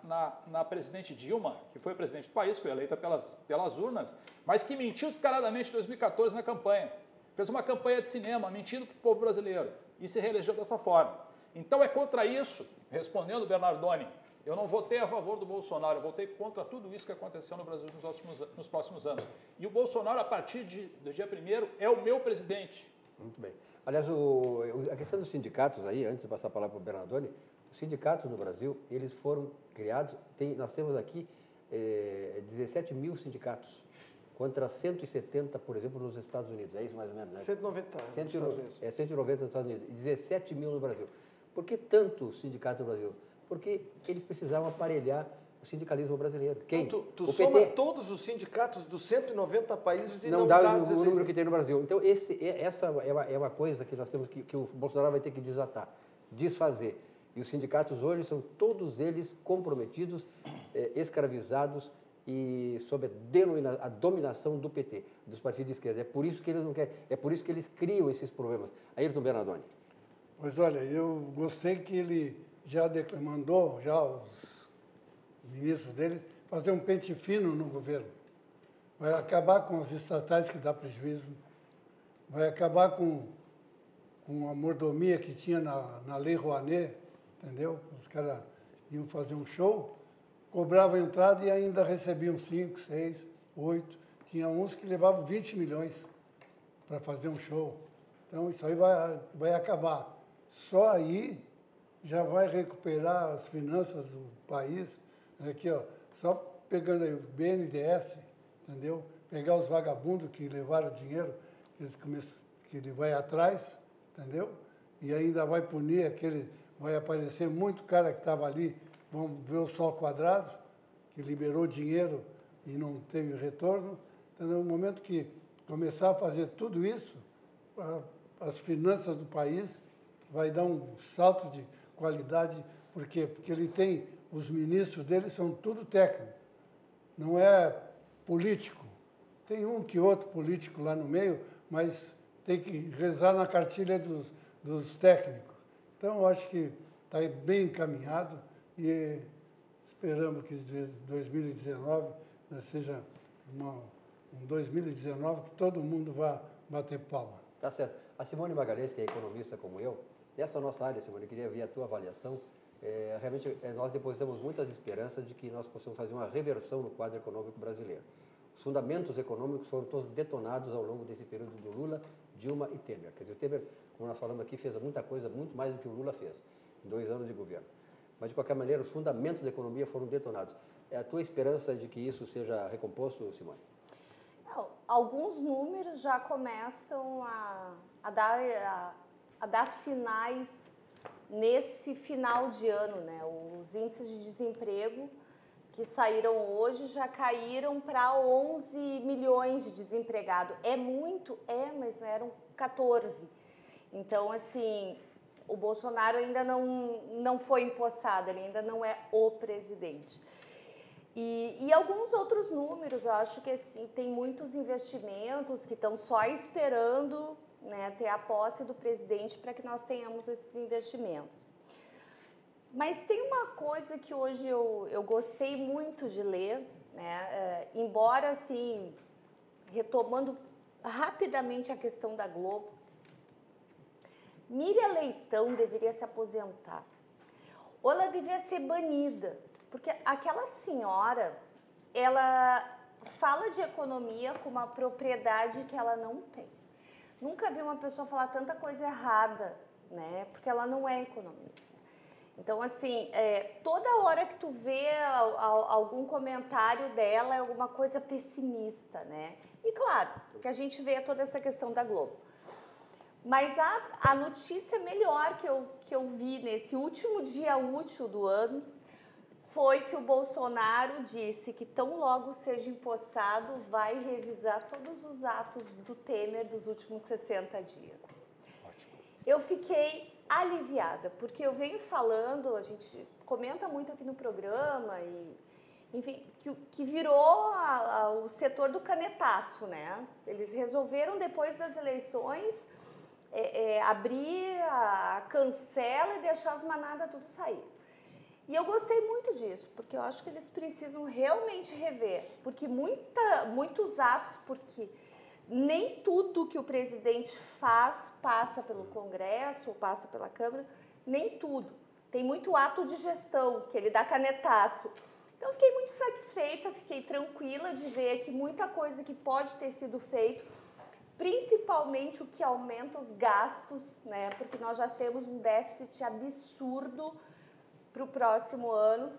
na presidente Dilma, que foi presidente do país, foi eleita pelas urnas, mas que mentiu descaradamente em 2014 na campanha. Fez uma campanha de cinema, mentindo para o povo brasileiro, e se reelegeu dessa forma. Então é contra isso, respondendo Bernardoni, eu não votei a favor do Bolsonaro, eu votei contra tudo isso que aconteceu no Brasil nos próximos anos. E o Bolsonaro, a partir do dia 1º, é o meu presidente. Muito bem. Aliás, a questão dos sindicatos aí, antes de passar a palavra para o Bernardoni, os sindicatos no Brasil, eles foram criados, nós temos aqui 17 mil sindicatos, contra 170, por exemplo, nos Estados Unidos. É isso mais ou menos, né? 190 nos Estados Unidos. 190 nos Estados Unidos e 17 mil no Brasil. Por que tanto sindicato no Brasil? Porque eles precisavam aparelhar o sindicalismo brasileiro. Quem? Tu soma todos os sindicatos dos 190 países e não dá o número que tem no Brasil. Então, essa é uma coisa que nós temos que o Bolsonaro vai ter que desatar, desfazer. E os sindicatos hoje são todos eles comprometidos, escravizados e sob a dominação do PT, dos partidos de esquerda. É por isso que eles não querem, é por isso que eles criam esses problemas. Ayrton Bernardoni. Pois olha, eu gostei que ele já mandou os ministros dele fazer um pente fino no governo. Vai acabar com as estatais que dá prejuízo, vai acabar com a mordomia que tinha na Lei Rouanet, entendeu? Os caras iam fazer um show, cobravam entrada e ainda recebiam 5, 6, 8. Tinha uns que levavam 20 milhões para fazer um show. Então, isso aí vai acabar. Só aí já vai recuperar as finanças do país. Aqui, ó, só pegando aí o BNDES, entendeu? Pegar os vagabundos que levaram dinheiro, que ele vai atrás, entendeu? E ainda vai punir vai aparecer muito cara que estava ali, vamos ver o sol quadrado, que liberou dinheiro e não teve retorno. Entendeu? No momento que começar a fazer tudo isso, as finanças do país vai dar um salto de qualidade. Por quê? Porque ele tem, os ministros dele são tudo técnico, não é político. Tem um que outro político lá no meio, mas tem que rezar na cartilha dos técnicos. Então, eu acho que está bem encaminhado e esperamos que 2019 seja um 2019 que todo mundo vá bater palma. Tá certo. A Simone Magalhães, que é economista como eu, nessa nossa área, Simone, eu queria ver a tua avaliação. Realmente, nós depositamos muitas esperanças de que nós possamos fazer uma reversão no quadro econômico brasileiro. Os fundamentos econômicos foram todos detonados ao longo desse período do Lula, Dilma e Temer. Quer dizer, o Temer, como nós falamos aqui, fez muita coisa, muito mais do que o Lula fez, em 2 anos de governo. Mas, de qualquer maneira, os fundamentos da economia foram detonados. É a tua esperança de que isso seja recomposto, Simone? Não, alguns números já começam a dar sinais nesse final de ano, né? Os índices de desemprego que saíram hoje já caíram para 11 milhões de desempregados. É muito? Mas não eram 14. Então, assim, o Bolsonaro ainda não foi empossado, ele ainda não é o presidente. E alguns outros números, eu acho que assim, tem muitos investimentos que estão só esperando, né, ter a posse do presidente para que nós tenhamos esses investimentos. Mas tem uma coisa que hoje eu gostei muito de ler, né, embora, assim, retomando rapidamente a questão da Globo, Miriam Leitão deveria se aposentar, ou ela devia ser banida, porque aquela senhora, ela fala de economia com uma propriedade que ela não tem. Nunca vi uma pessoa falar tanta coisa errada né? Porque ela não é economista. Então, assim, toda hora que tu vê algum comentário dela é alguma coisa pessimista, né? E claro, que a gente vê toda essa questão da Globo. Mas a notícia melhor que eu vi nesse último dia útil do ano foi que o Bolsonaro disse que tão logo seja empossado, vai revisar todos os atos do Temer dos últimos 60 dias. Ótimo. Eu fiquei aliviada, porque eu venho falando, a gente comenta muito aqui no programa, e, enfim, que virou o setor do canetaço, né? Eles resolveram, depois das eleições, abrir a cancela e deixar as manadas tudo sair. E eu gostei muito disso, porque eu acho que eles precisam realmente rever, porque muitos atos, porque nem tudo que o presidente faz passa pelo Congresso ou passa pela Câmara, nem tudo. Tem muito ato de gestão, que ele dá canetaço. Então, eu fiquei muito satisfeita, fiquei tranquila de ver que muita coisa que pode ter sido feito, principalmente o que aumenta os gastos, né? Porque nós já temos um déficit absurdo para o próximo ano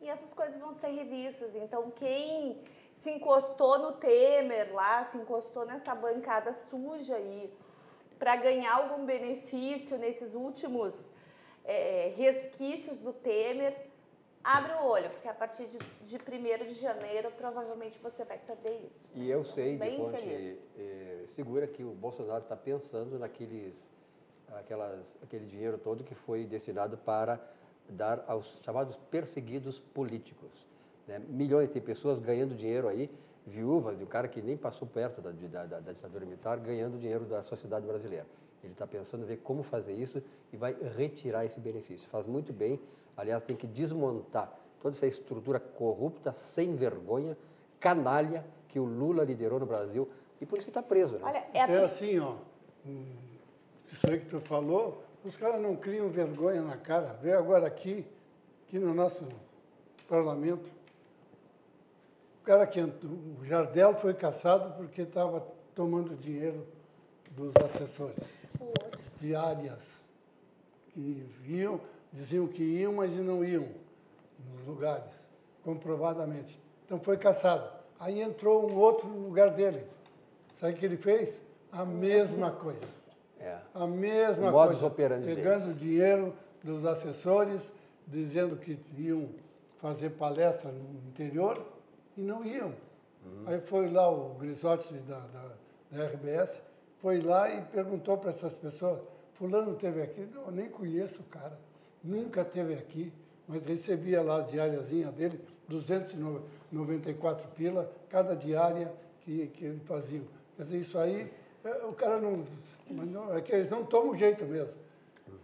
e essas coisas vão ser revistas. Então, quem se encostou no Temer lá, se encostou nessa bancada suja e para ganhar algum benefício nesses últimos resquícios do Temer, abre o olho, porque a partir de 1º de janeiro provavelmente você vai perder isso. E eu sei, bem de fonte feliz. segura, que o Bolsonaro está pensando aquele dinheiro todo que foi destinado para dar aos chamados perseguidos políticos. Né? Milhões de pessoas ganhando dinheiro aí, viúvas de um cara que nem passou perto da ditadura militar, ganhando dinheiro da sociedade brasileira. Ele está pensando em ver como fazer isso e vai retirar esse benefício. Faz muito bem, aliás, tem que desmontar toda essa estrutura corrupta, sem vergonha, canalha, que o Lula liderou no Brasil, e por isso que está preso. Né? Olha, É assim, ó, isso aí que tu falou, os caras não criam vergonha na cara. Vê agora aqui no nosso parlamento, o cara o Jardel foi cassado porque estava tomando dinheiro dos assessores. Diárias, que diziam que iam, mas não iam nos lugares, comprovadamente. Então foi cassado. Aí entrou um outro no lugar dele. Sabe o que ele fez? A mesma coisa. A mesma coisa. Pegando dinheiro dos assessores, dizendo que iam fazer palestra no interior e não iam. Aí foi lá o Grisotti da RBS, foi lá e perguntou para essas pessoas, fulano esteve aqui? Não, eu nem conheço o cara, nunca esteve aqui, mas recebia lá a diariazinha dele, 294 pila, cada diária que ele fazia. Quer dizer, isso aí, o cara não... É que eles não tomam jeito mesmo.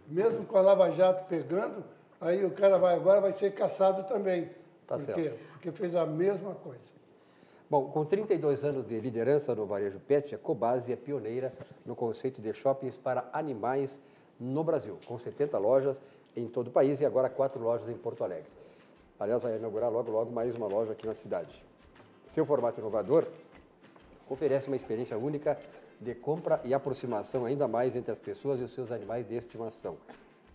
Mesmo com a Lava Jato pegando, aí o cara agora vai ser cassado também. Tá Por certo. quê? Porque fez a mesma coisa. Bom, com 32 anos de liderança no varejo pet, a Cobasi é pioneira no conceito de shoppings para animais no Brasil, com 70 lojas em todo o país e agora 4 lojas em Porto Alegre. Aliás, vai inaugurar logo mais uma loja aqui na cidade. Seu formato inovador oferece uma experiência única de compra e aproximação ainda mais entre as pessoas e os seus animais de estimação.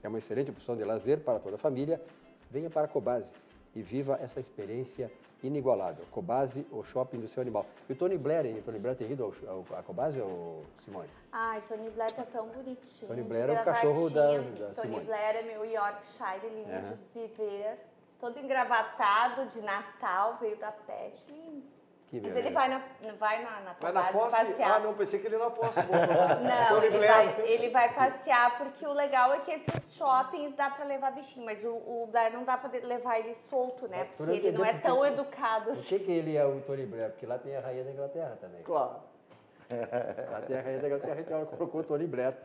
É uma excelente opção de lazer para toda a família. Venha para a Cobasi e viva essa experiência inigualável. Cobasi, o shopping do seu animal. E o Tony Blair, hein? O Tony Blair tem ido à Cobasi, ou Simone? Ai, Tony Blair tá tão bonitinho. Tony Blair é o cachorro da Simone. Tony Blair é meu Yorkshire, lindo de viver. Todo engravatado de Natal, veio da pet, lindo. Mas ele vai na Cobasi passear. Ah, não, pensei que ele não aposta no Bolsonaro. Não, ele vai passear, porque o legal é que esses shoppings dá para levar bichinho, mas o Blair não dá para levar ele solto, né? Porque ele não é tão educado assim. Por que ele é o Tony Blair? Porque lá tem a rainha da Inglaterra também. Claro. Lá tem a rainha da Inglaterra, então ela colocou o Tony Blair.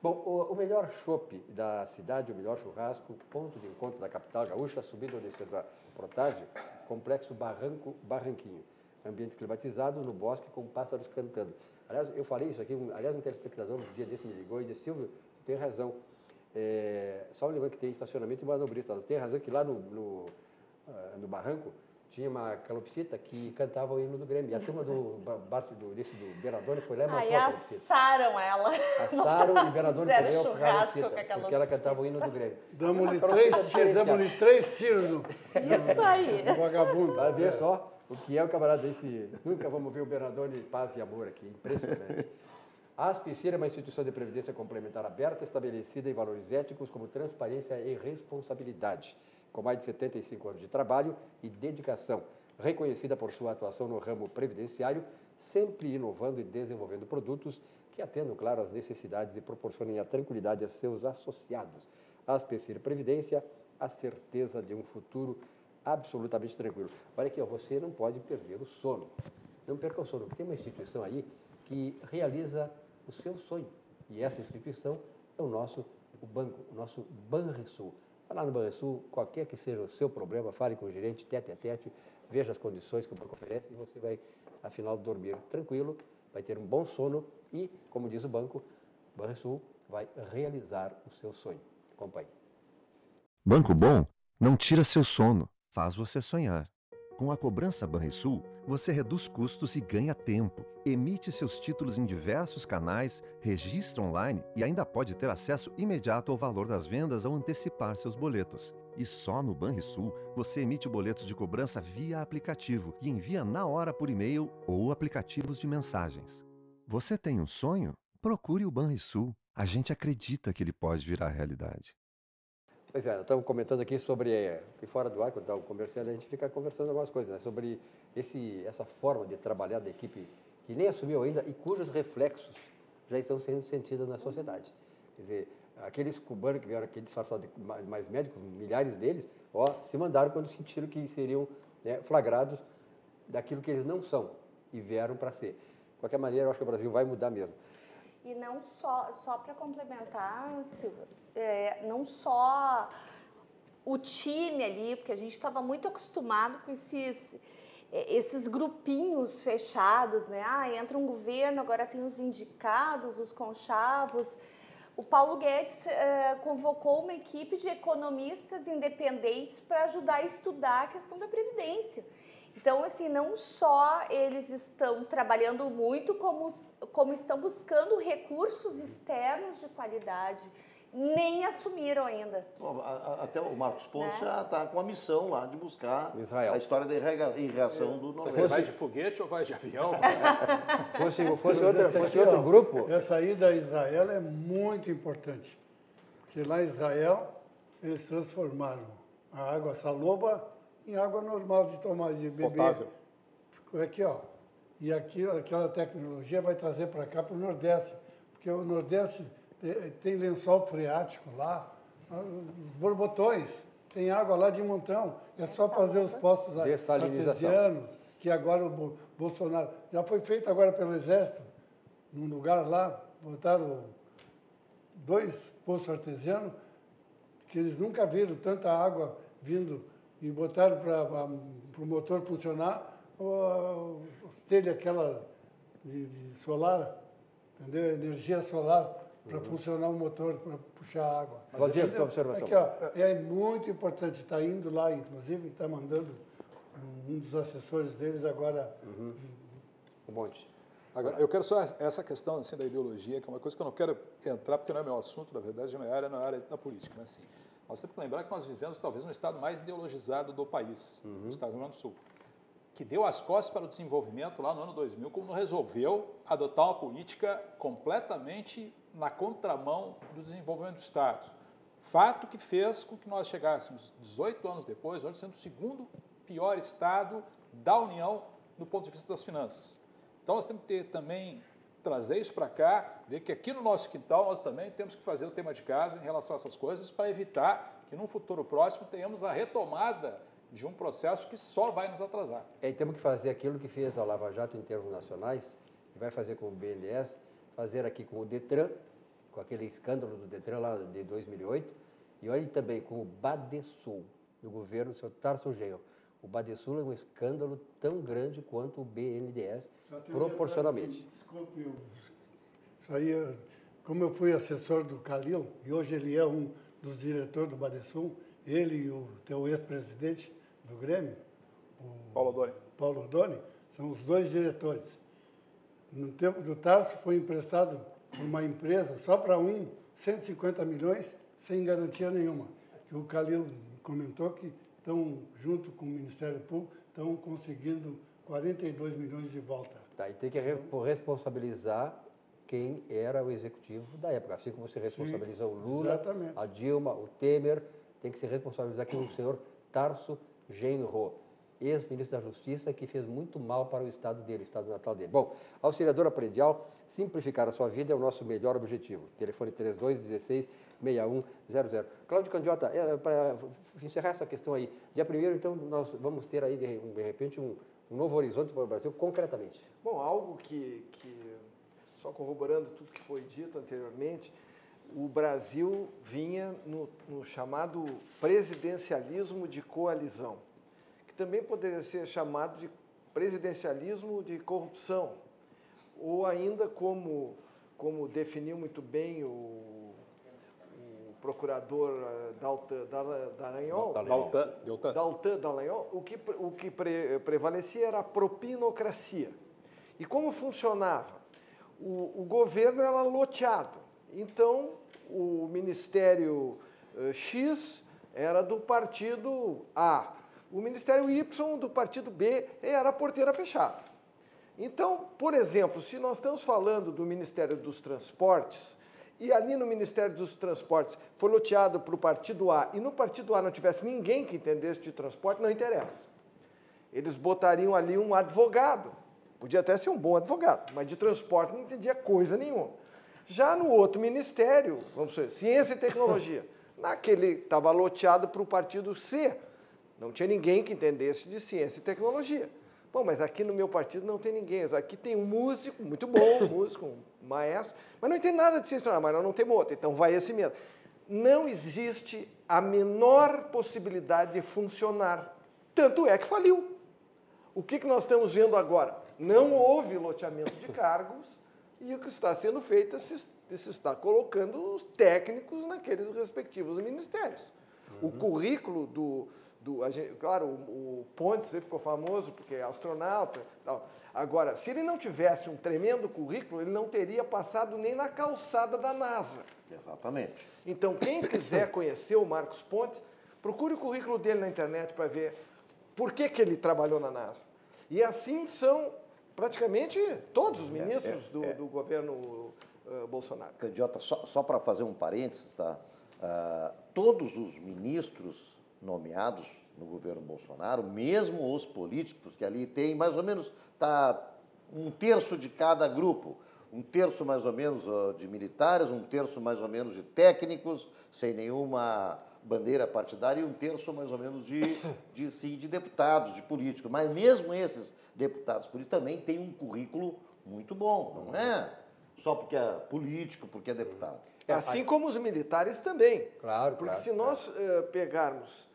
Bom, o melhor chopp da cidade, o melhor churrasco, ponto de encontro da capital gaúcha, subindo ou descendo a Protásio, complexo Barranquinho. Ambientes climatizados no bosque com pássaros cantando. Aliás, eu falei isso aqui, um telespectador um dia desse me ligou e disse, Silvio, tem razão. Só lembrando que tem estacionamento e manobrista. Tem razão que lá no barranco tinha uma calopsita que cantava o hino do Grêmio. E a turma do Bernardone foi lá e matou Aí a calopsita. assaram ela. Assaram e o Bernardone Fizeram comeu a churrasco calopsita, com a porque ela cantava o hino do Grêmio. Damos-lhe Calopsita três tiros no Isso aí. vagabundo. Vai ver só o que é o camarada desse... Nunca vamos ver o Bernardone paz e amor aqui. Impressionante. A Aspicir é uma instituição de previdência complementar aberta, estabelecida em valores éticos como transparência e responsabilidade, com mais de 75 anos de trabalho e dedicação, reconhecida por sua atuação no ramo previdenciário, sempre inovando e desenvolvendo produtos que atendam, claro, às necessidades e proporcionem a tranquilidade a seus associados. A Aspicir Previdência, a certeza de um futuro absolutamente tranquilo. Olha aqui, ó, você não pode perder o sono. Não perca o sono, porque tem uma instituição aí que realiza o seu sonho. E essa instituição é o nosso Banrisul. Vai lá no Banrisul, qualquer que seja o seu problema, fale com o gerente, tete a tete, veja as condições que o banco oferece e você vai, afinal, dormir tranquilo, vai ter um bom sono e, como diz o banco, Banrisul vai realizar o seu sonho. Acompanhe. Banco Bom não tira seu sono, faz você sonhar. Com a cobrança Banrisul, você reduz custos e ganha tempo. Emite seus títulos em diversos canais, registra online e ainda pode ter acesso imediato ao valor das vendas ao antecipar seus boletos. E só no Banrisul, você emite boletos de cobrança via aplicativo e envia na hora por e-mail ou aplicativos de mensagens. Você tem um sonho? Procure o Banrisul. A gente acredita que ele pode virar realidade. Pois é, estamos comentando aqui sobre, e fora do ar, quando está conversando, a gente fica conversando algumas coisas, né, sobre essa forma de trabalhar da equipe que nem assumiu ainda e cujos reflexos já estão sendo sentidos na sociedade. Quer dizer, aqueles cubanos que vieram aqui disfarçados de mais médicos, milhares deles, se mandaram quando sentiram que seriam, né, flagrados daquilo que eles não são e vieram para ser. De qualquer maneira, eu acho que o Brasil vai mudar mesmo. E não só para complementar, Silvia, não só o time ali, porque a gente estava muito acostumado com esses grupinhos fechados, né? Entra um governo, agora tem os indicados, os conchavos. O Paulo Guedes convocou uma equipe de economistas independentes para ajudar a estudar a questão da Previdência. Então, assim, não só eles estão trabalhando muito, como estão buscando recursos externos de qualidade, nem assumiram ainda. Bom, até o Marcos Pontes já está com a missão lá de buscar Israel. A história da irrigação do Nordeste. Você vai de foguete ou vai de avião? fosse outro grupo... Essa ida a Israel é muito importante, porque lá em Israel eles transformaram a água saloba em água normal de tomar, de beber. Potável. Aqui, ó. E aquela tecnologia vai trazer para cá, para o Nordeste, porque o Nordeste tem lençol freático lá, os borbotões, tem água lá de montão. É só fazer os postos artesianos, que agora o Bolsonaro... Já foi feito agora pelo Exército, num lugar lá, botaram 2 poços artesianos, que eles nunca viram tanta água vindo, e botaram para o motor funcionar, telha aquela de solar, entendeu? Energia solar, para funcionar o motor, para puxar água. Valdir, tua observação. Aqui, ó, é muito importante, está indo lá, inclusive, está mandando um dos assessores deles agora. Um monte. Agora, eu quero só essa questão assim, da ideologia, que é uma coisa que eu não quero entrar, porque não é meu assunto, na verdade, não é área da política. Mas, assim, nós temos que lembrar que nós vivemos talvez no estado mais ideologizado do país, o estado do Rio Grande do Sul, que deu as costas para o desenvolvimento lá no ano 2000, como resolveu adotar uma política completamente na contramão do desenvolvimento do Estado. Fato que fez com que nós chegássemos 18 anos depois, hoje sendo o segundo pior Estado da União do ponto de vista das finanças. Então, nós temos que também trazer isso para cá, ver que aqui no nosso quintal nós também temos que fazer o tema de casa em relação a essas coisas para evitar que, num futuro próximo, tenhamos a retomada de um processo que só vai nos atrasar. E temos que fazer aquilo que fez a Lava Jato em termos nacionais, e vai fazer com o BNDES, fazer aqui com o Detran, com aquele escândalo do Detran lá de 2008, e olhe também com o Badesul, do governo do Sr. Tarso Genro. O Badesul é um escândalo tão grande quanto o BNDES, proporcionalmente. Desculpe, isso aí, como eu fui assessor do Calil, e hoje ele é um dos diretores do Badesul, ele e o teu ex-presidente do Grêmio, Paulo Odoni, são os dois diretores. No tempo do Tarso foi emprestado por uma empresa, só para 150 milhões, sem garantia nenhuma. Que o Calil comentou que estão, junto com o Ministério Público, estão conseguindo 42 milhões de volta. Tá, e tem que responsabilizar quem era o executivo da época. Assim como você responsabiliza o Lula, exatamente. a Dilma, o Temer, tem que se responsabilizar aqui o senhor Tarso Genro, ex-ministro da Justiça, que fez muito mal para o estado dele, o estado natal dele. Bom, auxiliadora predial, simplificar a sua vida é o nosso melhor objetivo. Telefone 3216-6100. Cláudio Candiota, para encerrar essa questão aí, dia 1º, então, nós vamos ter aí, de repente, um novo horizonte para o Brasil, concretamente. Bom, algo que só corroborando tudo que foi dito anteriormente, o Brasil vinha no chamado presidencialismo de coalizão, que também poderia ser chamado de presidencialismo de corrupção, ou ainda como definiu muito bem o procurador Dallagnol, o que prevalecia era a propinocracia. E como funcionava? O governo era loteado. Então, o Ministério X era do partido A. O Ministério Y do partido B era a porteira fechada. Então, por exemplo, se nós estamos falando do Ministério dos Transportes, e ali no Ministério dos Transportes foi loteado para o partido A, e no partido A não tivesse ninguém que entendesse de transporte, não interessa. Eles botariam ali um advogado. Podia até ser um bom advogado, mas de transporte não entendia coisa nenhuma. Já no outro ministério, vamos dizer, Ciência e Tecnologia, naquele estava loteado para o partido C. Não tinha ninguém que entendesse de Ciência e Tecnologia. Bom, mas aqui no meu partido não tem ninguém. Aqui tem um músico, muito bom, um músico, um maestro, mas não entende nada de ciência, mas nós não temos outro, então vai esse mesmo. Não existe a menor possibilidade de funcionar. Tanto é que faliu. O que nós estamos vendo agora? Não houve loteamento de cargos e o que está sendo feito é se está colocando os técnicos naqueles respectivos ministérios. O currículo claro, o Pontes ficou famoso porque é astronauta. Tal. Agora, se ele não tivesse um tremendo currículo, ele não teria passado nem na calçada da NASA. Exatamente. Então, quem quiser conhecer o Marcos Pontes, procure o currículo dele na internet para ver por que ele trabalhou na NASA. E assim são praticamente todos os ministros do governo Bolsonaro. Candiota, só para fazer um parênteses, tá? Todos os ministros nomeados no governo Bolsonaro, mesmo os políticos, que ali tem mais ou menos, um terço de cada grupo, um terço mais ou menos de militares, um terço mais ou menos de técnicos, sem nenhuma bandeira partidária, e um terço mais ou menos de deputados, de políticos. Mas mesmo esses deputados políticos também têm um currículo muito bom, não é só porque é político, porque é deputado. Assim como os militares também. Claro, porque se nós pegarmos,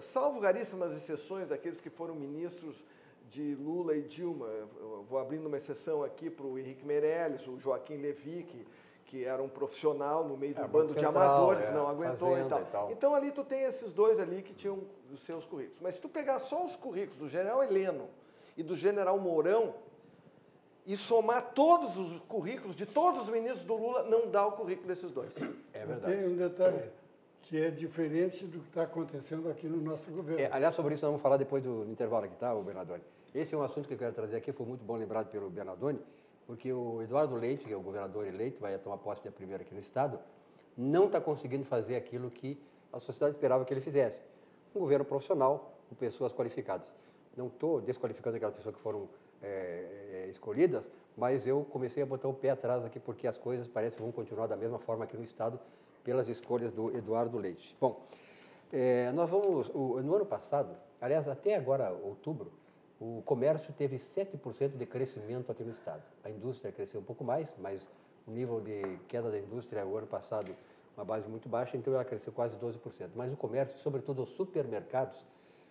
salvo raríssimas exceções daqueles que foram ministros de Lula e Dilma, eu vou abrindo uma exceção aqui para o Henrique Meirelles, o Joaquim Levy, que era um profissional no meio do bando de amadores, não aguentou e tal. Então ali tu tem esses dois ali que tinham os seus currículos. Mas se tu pegar só os currículos do general Heleno e do general Mourão, e somar todos os currículos de todos os ministros do Lula, não dá o currículo desses dois. É verdade. Tem um detalhe que é diferente do que está acontecendo aqui no nosso governo. Aliás, sobre isso nós vamos falar depois do intervalo aqui, tá, Bernardoni? Esse é um assunto que eu quero trazer aqui, foi muito bom lembrado pelo Bernardoni, porque o Eduardo Leite, que é o governador eleito, vai tomar posse dia 1º aqui no Estado, não está conseguindo fazer aquilo que a sociedade esperava que ele fizesse. Um governo profissional, com pessoas qualificadas. Não estou desqualificando aquelas pessoas que foram escolhidas, mas eu comecei a botar o pé atrás aqui porque as coisas parecem que vão continuar da mesma forma aqui no Estado pelas escolhas do Eduardo Leite. Bom, nós vamos, no ano passado, aliás, até agora, outubro, o comércio teve 7% de crescimento aqui no Estado. A indústria cresceu um pouco mais, mas o nível de queda da indústria o ano passado, uma base muito baixa, então ela cresceu quase 12%. Mas o comércio, sobretudo os supermercados,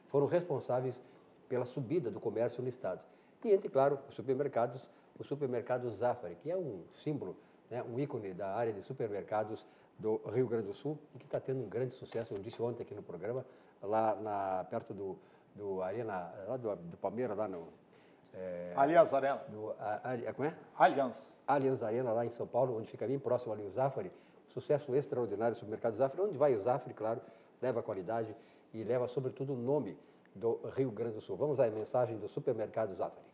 foram responsáveis pela subida do comércio no Estado. E entre, claro, o supermercado Zafari, que é um símbolo, né, um ícone da área de supermercados do Rio Grande do Sul e que está tendo um grande sucesso, eu disse ontem aqui no programa, lá perto do do Arena, lá do Palmeiras, lá no... Allianz Arena. Como é? Allianz Arena, lá em São Paulo, onde fica bem próximo ali o Zafari. Sucesso extraordinário no supermercado Zafari. Onde vai o Zafari, claro, leva qualidade e leva, sobretudo, o nome do Rio Grande do Sul. Vamos à mensagem do supermercado Zafari.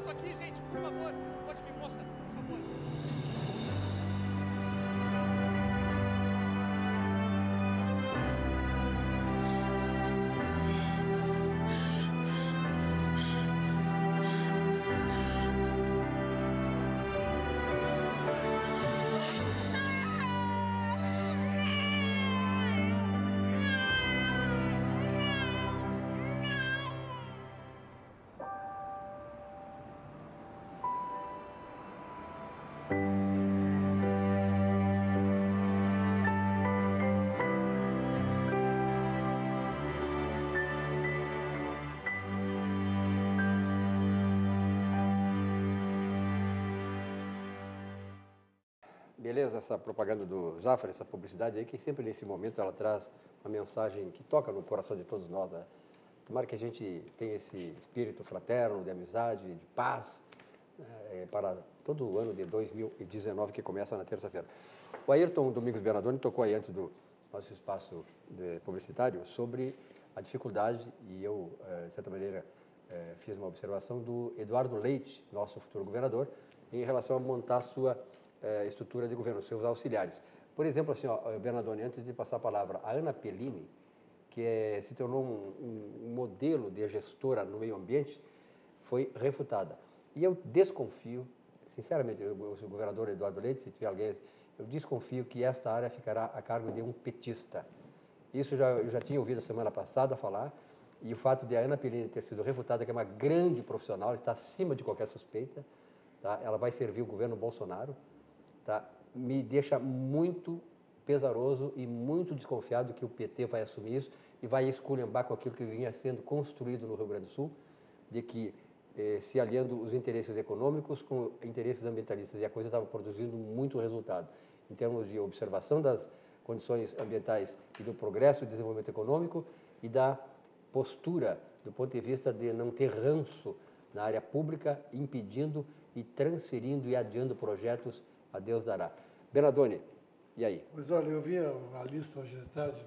Aqui, gente, por favor, pode vir, moça, por favor. Beleza, essa propaganda do Zafari, essa publicidade aí, que sempre nesse momento ela traz uma mensagem que toca no coração de todos nós, né? Tomara que a gente tenha esse espírito fraterno, de amizade, de paz, para todo o ano de 2019 que começa na terça-feira. O Ayrton Domingos Bernardoni tocou aí antes do nosso espaço publicitário sobre a dificuldade, e eu, de certa maneira, fiz uma observação do Eduardo Leite, nosso futuro governador, em relação a montar a sua estrutura de governo, seus auxiliares. Por exemplo, assim, Bernardoni, antes de passar a palavra, a Ana Pellini, que se tornou um modelo de gestora no meio ambiente, foi refutada. E eu desconfio, sinceramente, o governador Eduardo Leite, se tiver alguém, eu desconfio que esta área ficará a cargo de um petista. Isso eu já tinha ouvido a semana passada falar, e o fato de a Ana Pellini ter sido refutada, que é uma grande profissional, está acima de qualquer suspeita, tá? Ela vai servir o governo Bolsonaro, tá? Me deixa muito pesaroso e muito desconfiado que o PT vai assumir isso e vai esculhambar com aquilo que vinha sendo construído no Rio Grande do Sul, de que se aliando os interesses econômicos com interesses ambientalistas, e a coisa estava produzindo muito resultado em termos de observação das condições ambientais e do progresso e desenvolvimento econômico e da postura do ponto de vista de não ter ranço na área pública, impedindo e transferindo e adiando projetos a Deus dará. Bernardoni, e aí? Pois olha, eu vi a lista hoje de tarde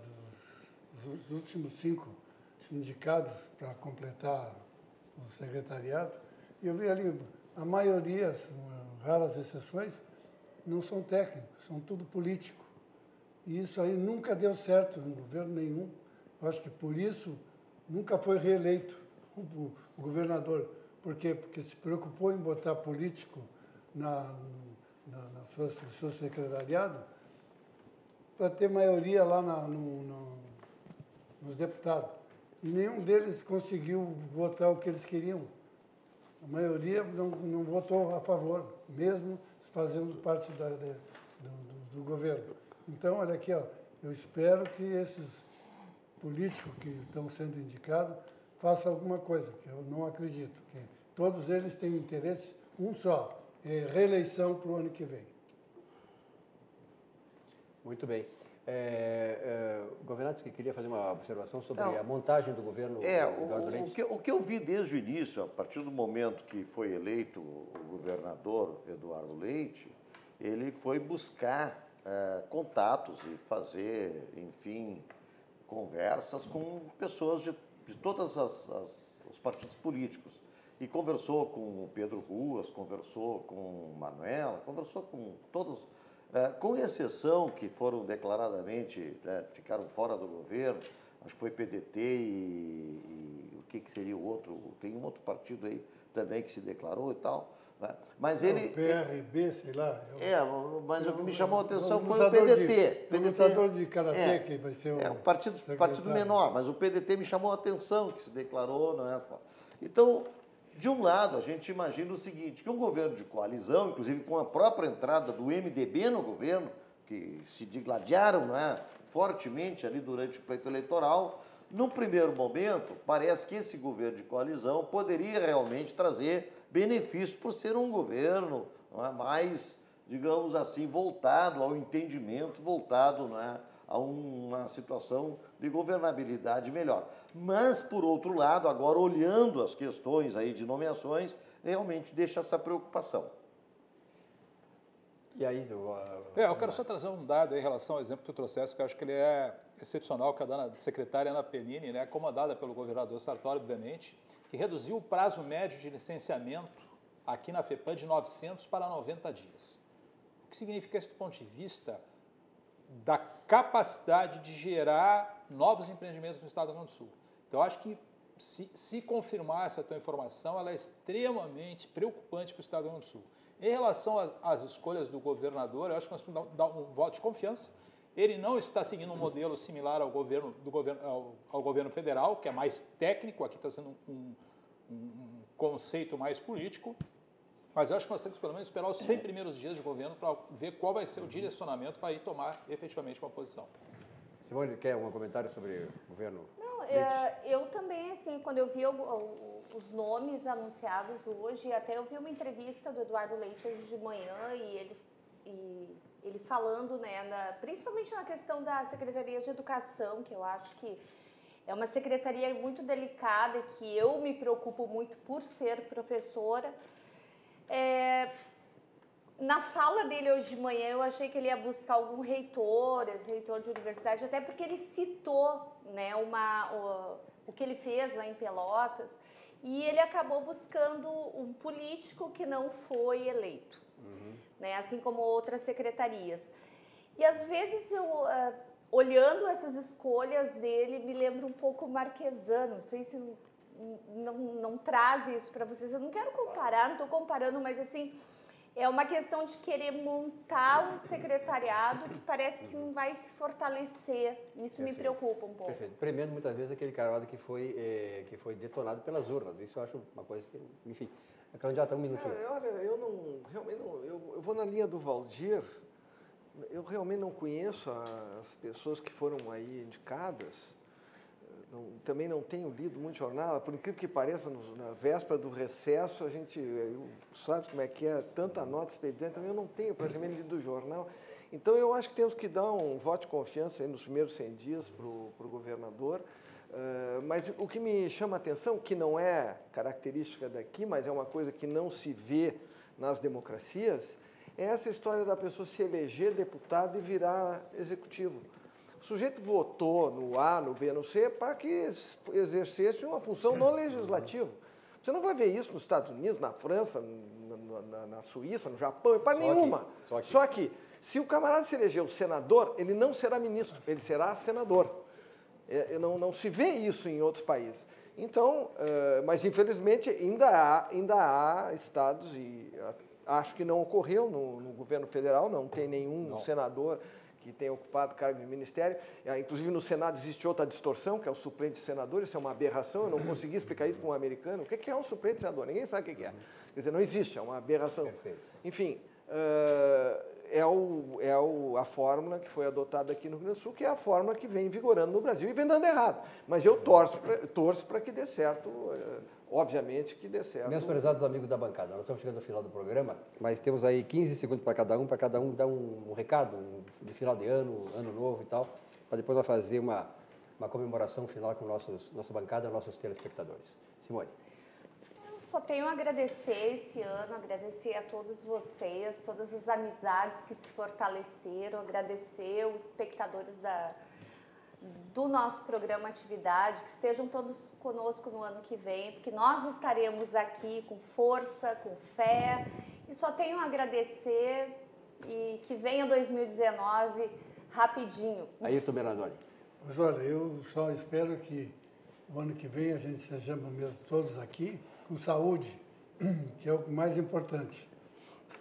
dos últimos 5 indicados para completar o secretariado, e eu vi ali, a maioria, raras exceções, não são técnicos, são tudo político. E isso aí nunca deu certo em governo nenhum. Eu acho que por isso nunca foi reeleito o governador. Por quê? Porque se preocupou em botar político no seu secretariado para ter maioria lá nos deputados. E nenhum deles conseguiu votar o que eles queriam. A maioria não votou a favor, mesmo fazendo parte do governo. Então, olha aqui, ó, eu espero que esses políticos que estão sendo indicados façam alguma coisa, que eu não acredito. Que todos eles têm interesse, um só, reeleição para o ano que vem. Muito bem. Governantes, que queria fazer uma observação sobre a montagem do governo Eduardo Leite. O que eu vi desde o início, a partir do momento que foi eleito o governador Eduardo Leite, ele foi buscar contatos e fazer, enfim, conversas com pessoas de todos os partidos políticos. E conversou com o Pedro Ruas, conversou com o Manuela, conversou com todos, com exceção que foram declaradamente, ficaram fora do governo, acho que foi PDT e o que seria o outro, tem um outro partido aí também que se declarou e tal. Né? Mas ele... O PRB, sei lá. Mas o que me chamou a atenção foi o PDT. O lutador de karatê que vai ser um partido menor, mas o PDT me chamou a atenção, que se declarou, não é? Então, de um lado, a gente imagina o seguinte, que um governo de coalizão, inclusive com a própria entrada do MDB no governo, que se digladiaram, não é, fortemente ali durante o pleito eleitoral, num primeiro momento, parece que esse governo de coalizão poderia realmente trazer benefícios por ser um governo, não é, mais, digamos assim, voltado ao entendimento, voltado, não é, a uma situação de governabilidade melhor. Mas, por outro lado, agora olhando as questões aí de nomeações, realmente deixa essa preocupação. E aí, eu quero só trazer um dado em relação ao exemplo que tu trouxeste, que eu acho que ele é excepcional, que é da secretária Ana Penini, né, comandada pelo governador Sartori, obviamente, que reduziu o prazo médio de licenciamento aqui na FEPAM de 900 para 90 dias. O que significa isso do ponto de vista da capacidade de gerar novos empreendimentos no estado do Rio Grande do Sul? Então, eu acho que se confirmar essa tua informação, ela é extremamente preocupante para o estado do Rio Grande do Sul. Em relação às escolhas do governador, eu acho que nós temos que dar um voto de confiança. Ele não está seguindo um modelo similar ao governo federal, que é mais técnico, aqui está sendo um conceito mais político, mas eu acho que nós temos que, pelo menos, esperar os 100 primeiros dias de governo para ver qual vai ser o direcionamento para ir tomar efetivamente uma posição. Simone, quer algum comentário sobre o governo? Não, eu também, assim, quando eu vi os nomes anunciados hoje, até eu vi uma entrevista do Eduardo Leite hoje de manhã e ele falando, né, principalmente na questão da Secretaria de Educação, que eu acho que é uma secretaria muito delicada e que eu me preocupo muito por ser professora. Na fala dele hoje de manhã, eu achei que ele ia buscar algum reitor de universidade, até porque ele citou, né, o que ele fez lá em Pelotas, e ele acabou buscando um político que não foi eleito, né, assim como outras secretarias. E às vezes olhando essas escolhas dele, me lembra um pouco Marquesano, não sei se não traz isso para vocês, eu não quero comparar, não estou comparando, mas assim, é uma questão de querer montar um secretariado que parece que não vai se fortalecer. Isso me preocupa um pouco. Perfeito. Premiando muitas vezes aquele camarada que foi detonado pelas urnas. Isso eu acho uma coisa que, enfim, a candidata um minutinho. Olha, eu vou na linha do Valdir. Eu realmente não conheço as pessoas que foram aí indicadas. Também não tenho lido muito jornal, por incrível que pareça, na véspera do recesso, sabe como é que é, tanta nota expediente, também eu não tenho praticamente lido o jornal. Então, eu acho que temos que dar um voto de confiança aí nos primeiros 100 dias para o governador. Mas o que me chama a atenção, que não é característica daqui, mas é uma coisa que não se vê nas democracias, é essa história da pessoa se eleger deputado e virar executivo. O sujeito votou no A, no B, no C, para que exercesse uma função no legislativo. Você não vai ver isso nos Estados Unidos, na França, na Suíça, no Japão, para nenhuma. Só que, se o camarada se elegeu senador, ele não será ministro, ele será senador. Não se vê isso em outros países. Então, mas infelizmente ainda há estados, e acho que não ocorreu no governo federal, não tem nenhum senador que tem ocupado cargo de ministério. Inclusive, no Senado existe outra distorção, que é o suplente de senador. Isso é uma aberração. Eu não consegui explicar isso para um americano. O que é um suplente de senador? Ninguém sabe o que é. Quer dizer, não existe, é uma aberração. Perfeito. Enfim, a fórmula que foi adotada aqui no Rio Grande do Sul, que é a fórmula que vem vigorando no Brasil e vem dando errado. Mas eu torço para que dê certo obviamente que dê certo. Meus prezados amigos da bancada, nós estamos chegando ao final do programa, mas temos aí 15 segundos para cada um dar um recado de final de ano, ano novo e tal, para depois nós fazer uma comemoração final com nossa bancada, nossos telespectadores. Simone. Só tenho a agradecer esse ano, agradecer a todos vocês, todas as amizades que se fortaleceram, agradecer os espectadores do nosso programa Atividade, que estejam todos conosco no ano que vem, porque nós estaremos aqui com força, com fé, e só tenho a agradecer e que venha 2019 rapidinho. Ayrton Bernardoni. Mas olha, eu só espero que o ano que vem a gente estejamos mesmo todos aqui com saúde, que é o mais importante.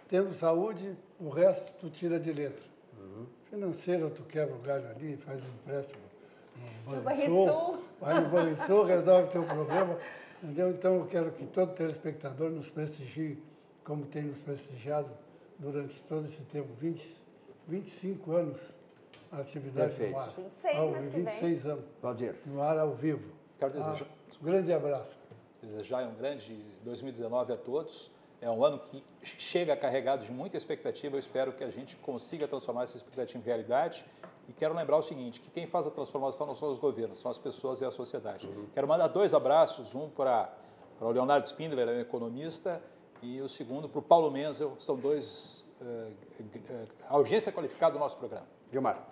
Tendo saúde, o resto tu tira de letra. Financeiro, tu quebra o galho ali, faz um empréstimo no Banrisul, vai no Banrisul, resolve o teu problema. Entendeu? Então eu quero que todo telespectador nos prestigie, como tem nos prestigiado durante todo esse tempo, 25 anos a atividade Perfeito. no ar. 26 mês que vem. 26 anos. Valdir. No ar ao vivo. Quero desejar, Um grande abraço. desejar um grande 2019 a todos. É um ano que chega carregado de muita expectativa. Eu espero que a gente consiga transformar essa expectativa em realidade. E quero lembrar o seguinte, que quem faz a transformação não são os governos, são as pessoas e a sociedade. Quero mandar 2 abraços, um para o Leonardo Spindler, é um economista, e o segundo para o Paulo Menzel, são 2 audiência qualificada do nosso programa. Gilmar.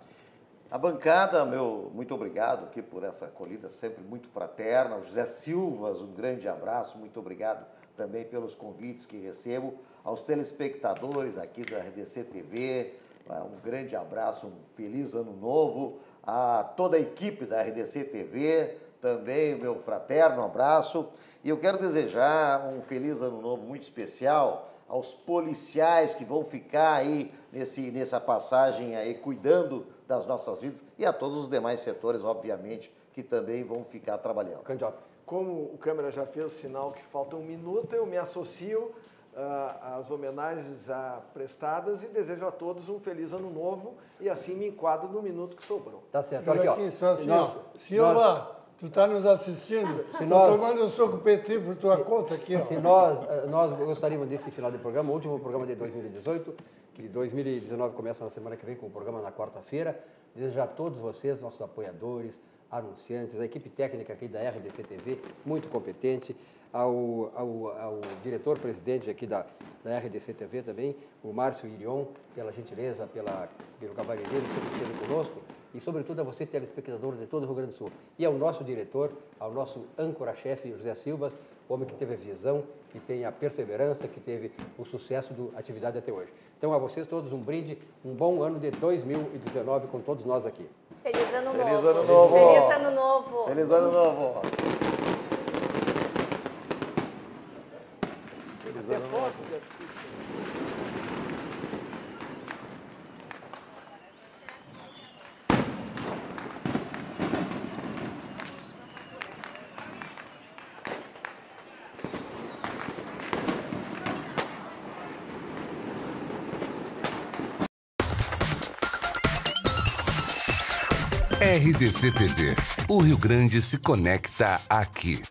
A bancada, muito obrigado aqui por essa acolhida sempre muito fraterna. O José Silvas, um grande abraço, muito obrigado também pelos convites que recebo. Aos telespectadores aqui da RDC TV, um grande abraço, um feliz ano novo. A toda a equipe da RDC TV, também o meu fraterno abraço. E eu quero desejar um feliz ano novo muito especial aos policiais que vão ficar aí nessa passagem aí cuidando das nossas vidas e a todos os demais setores, obviamente, que também vão ficar trabalhando. Candidato. Como o câmera já fez o sinal que falta 1 minuto, eu me associo às homenagens prestadas e desejo a todos um feliz ano novo e assim me enquadro no minuto que sobrou. Tá certo. Olha Aqui, aqui, só assim, ó. nós- Silva, tu tá nos assistindo? Se Tô nós- tomando um soco petit por tua conta aqui, ó. Se nós gostaríamos desse final de programa, o último programa de 2018, que 2019 começa na semana que vem com o programa na quarta-feira, desejar a todos vocês, nossos apoiadores, anunciantes, a equipe técnica aqui da RDC TV, muito competente, ao diretor-presidente aqui da RDC TV também, o Márcio Irion, pela gentileza, pelo cavalheirismo que esteve conosco, e sobretudo a você, telespectador de todo o Rio Grande do Sul. E ao nosso diretor, ao nosso âncora-chefe, José Silvas, homem que teve a visão, que tem a perseverança, que teve o sucesso da atividade até hoje. Então, a vocês todos, um brinde, um bom ano de 2019 com todos nós aqui. Feliz ano Feliz novo. ano novo. Feliz ano novo. Feliz ano novo! Até fotos é difícil. RDC TV. O Rio Grande se conecta aqui.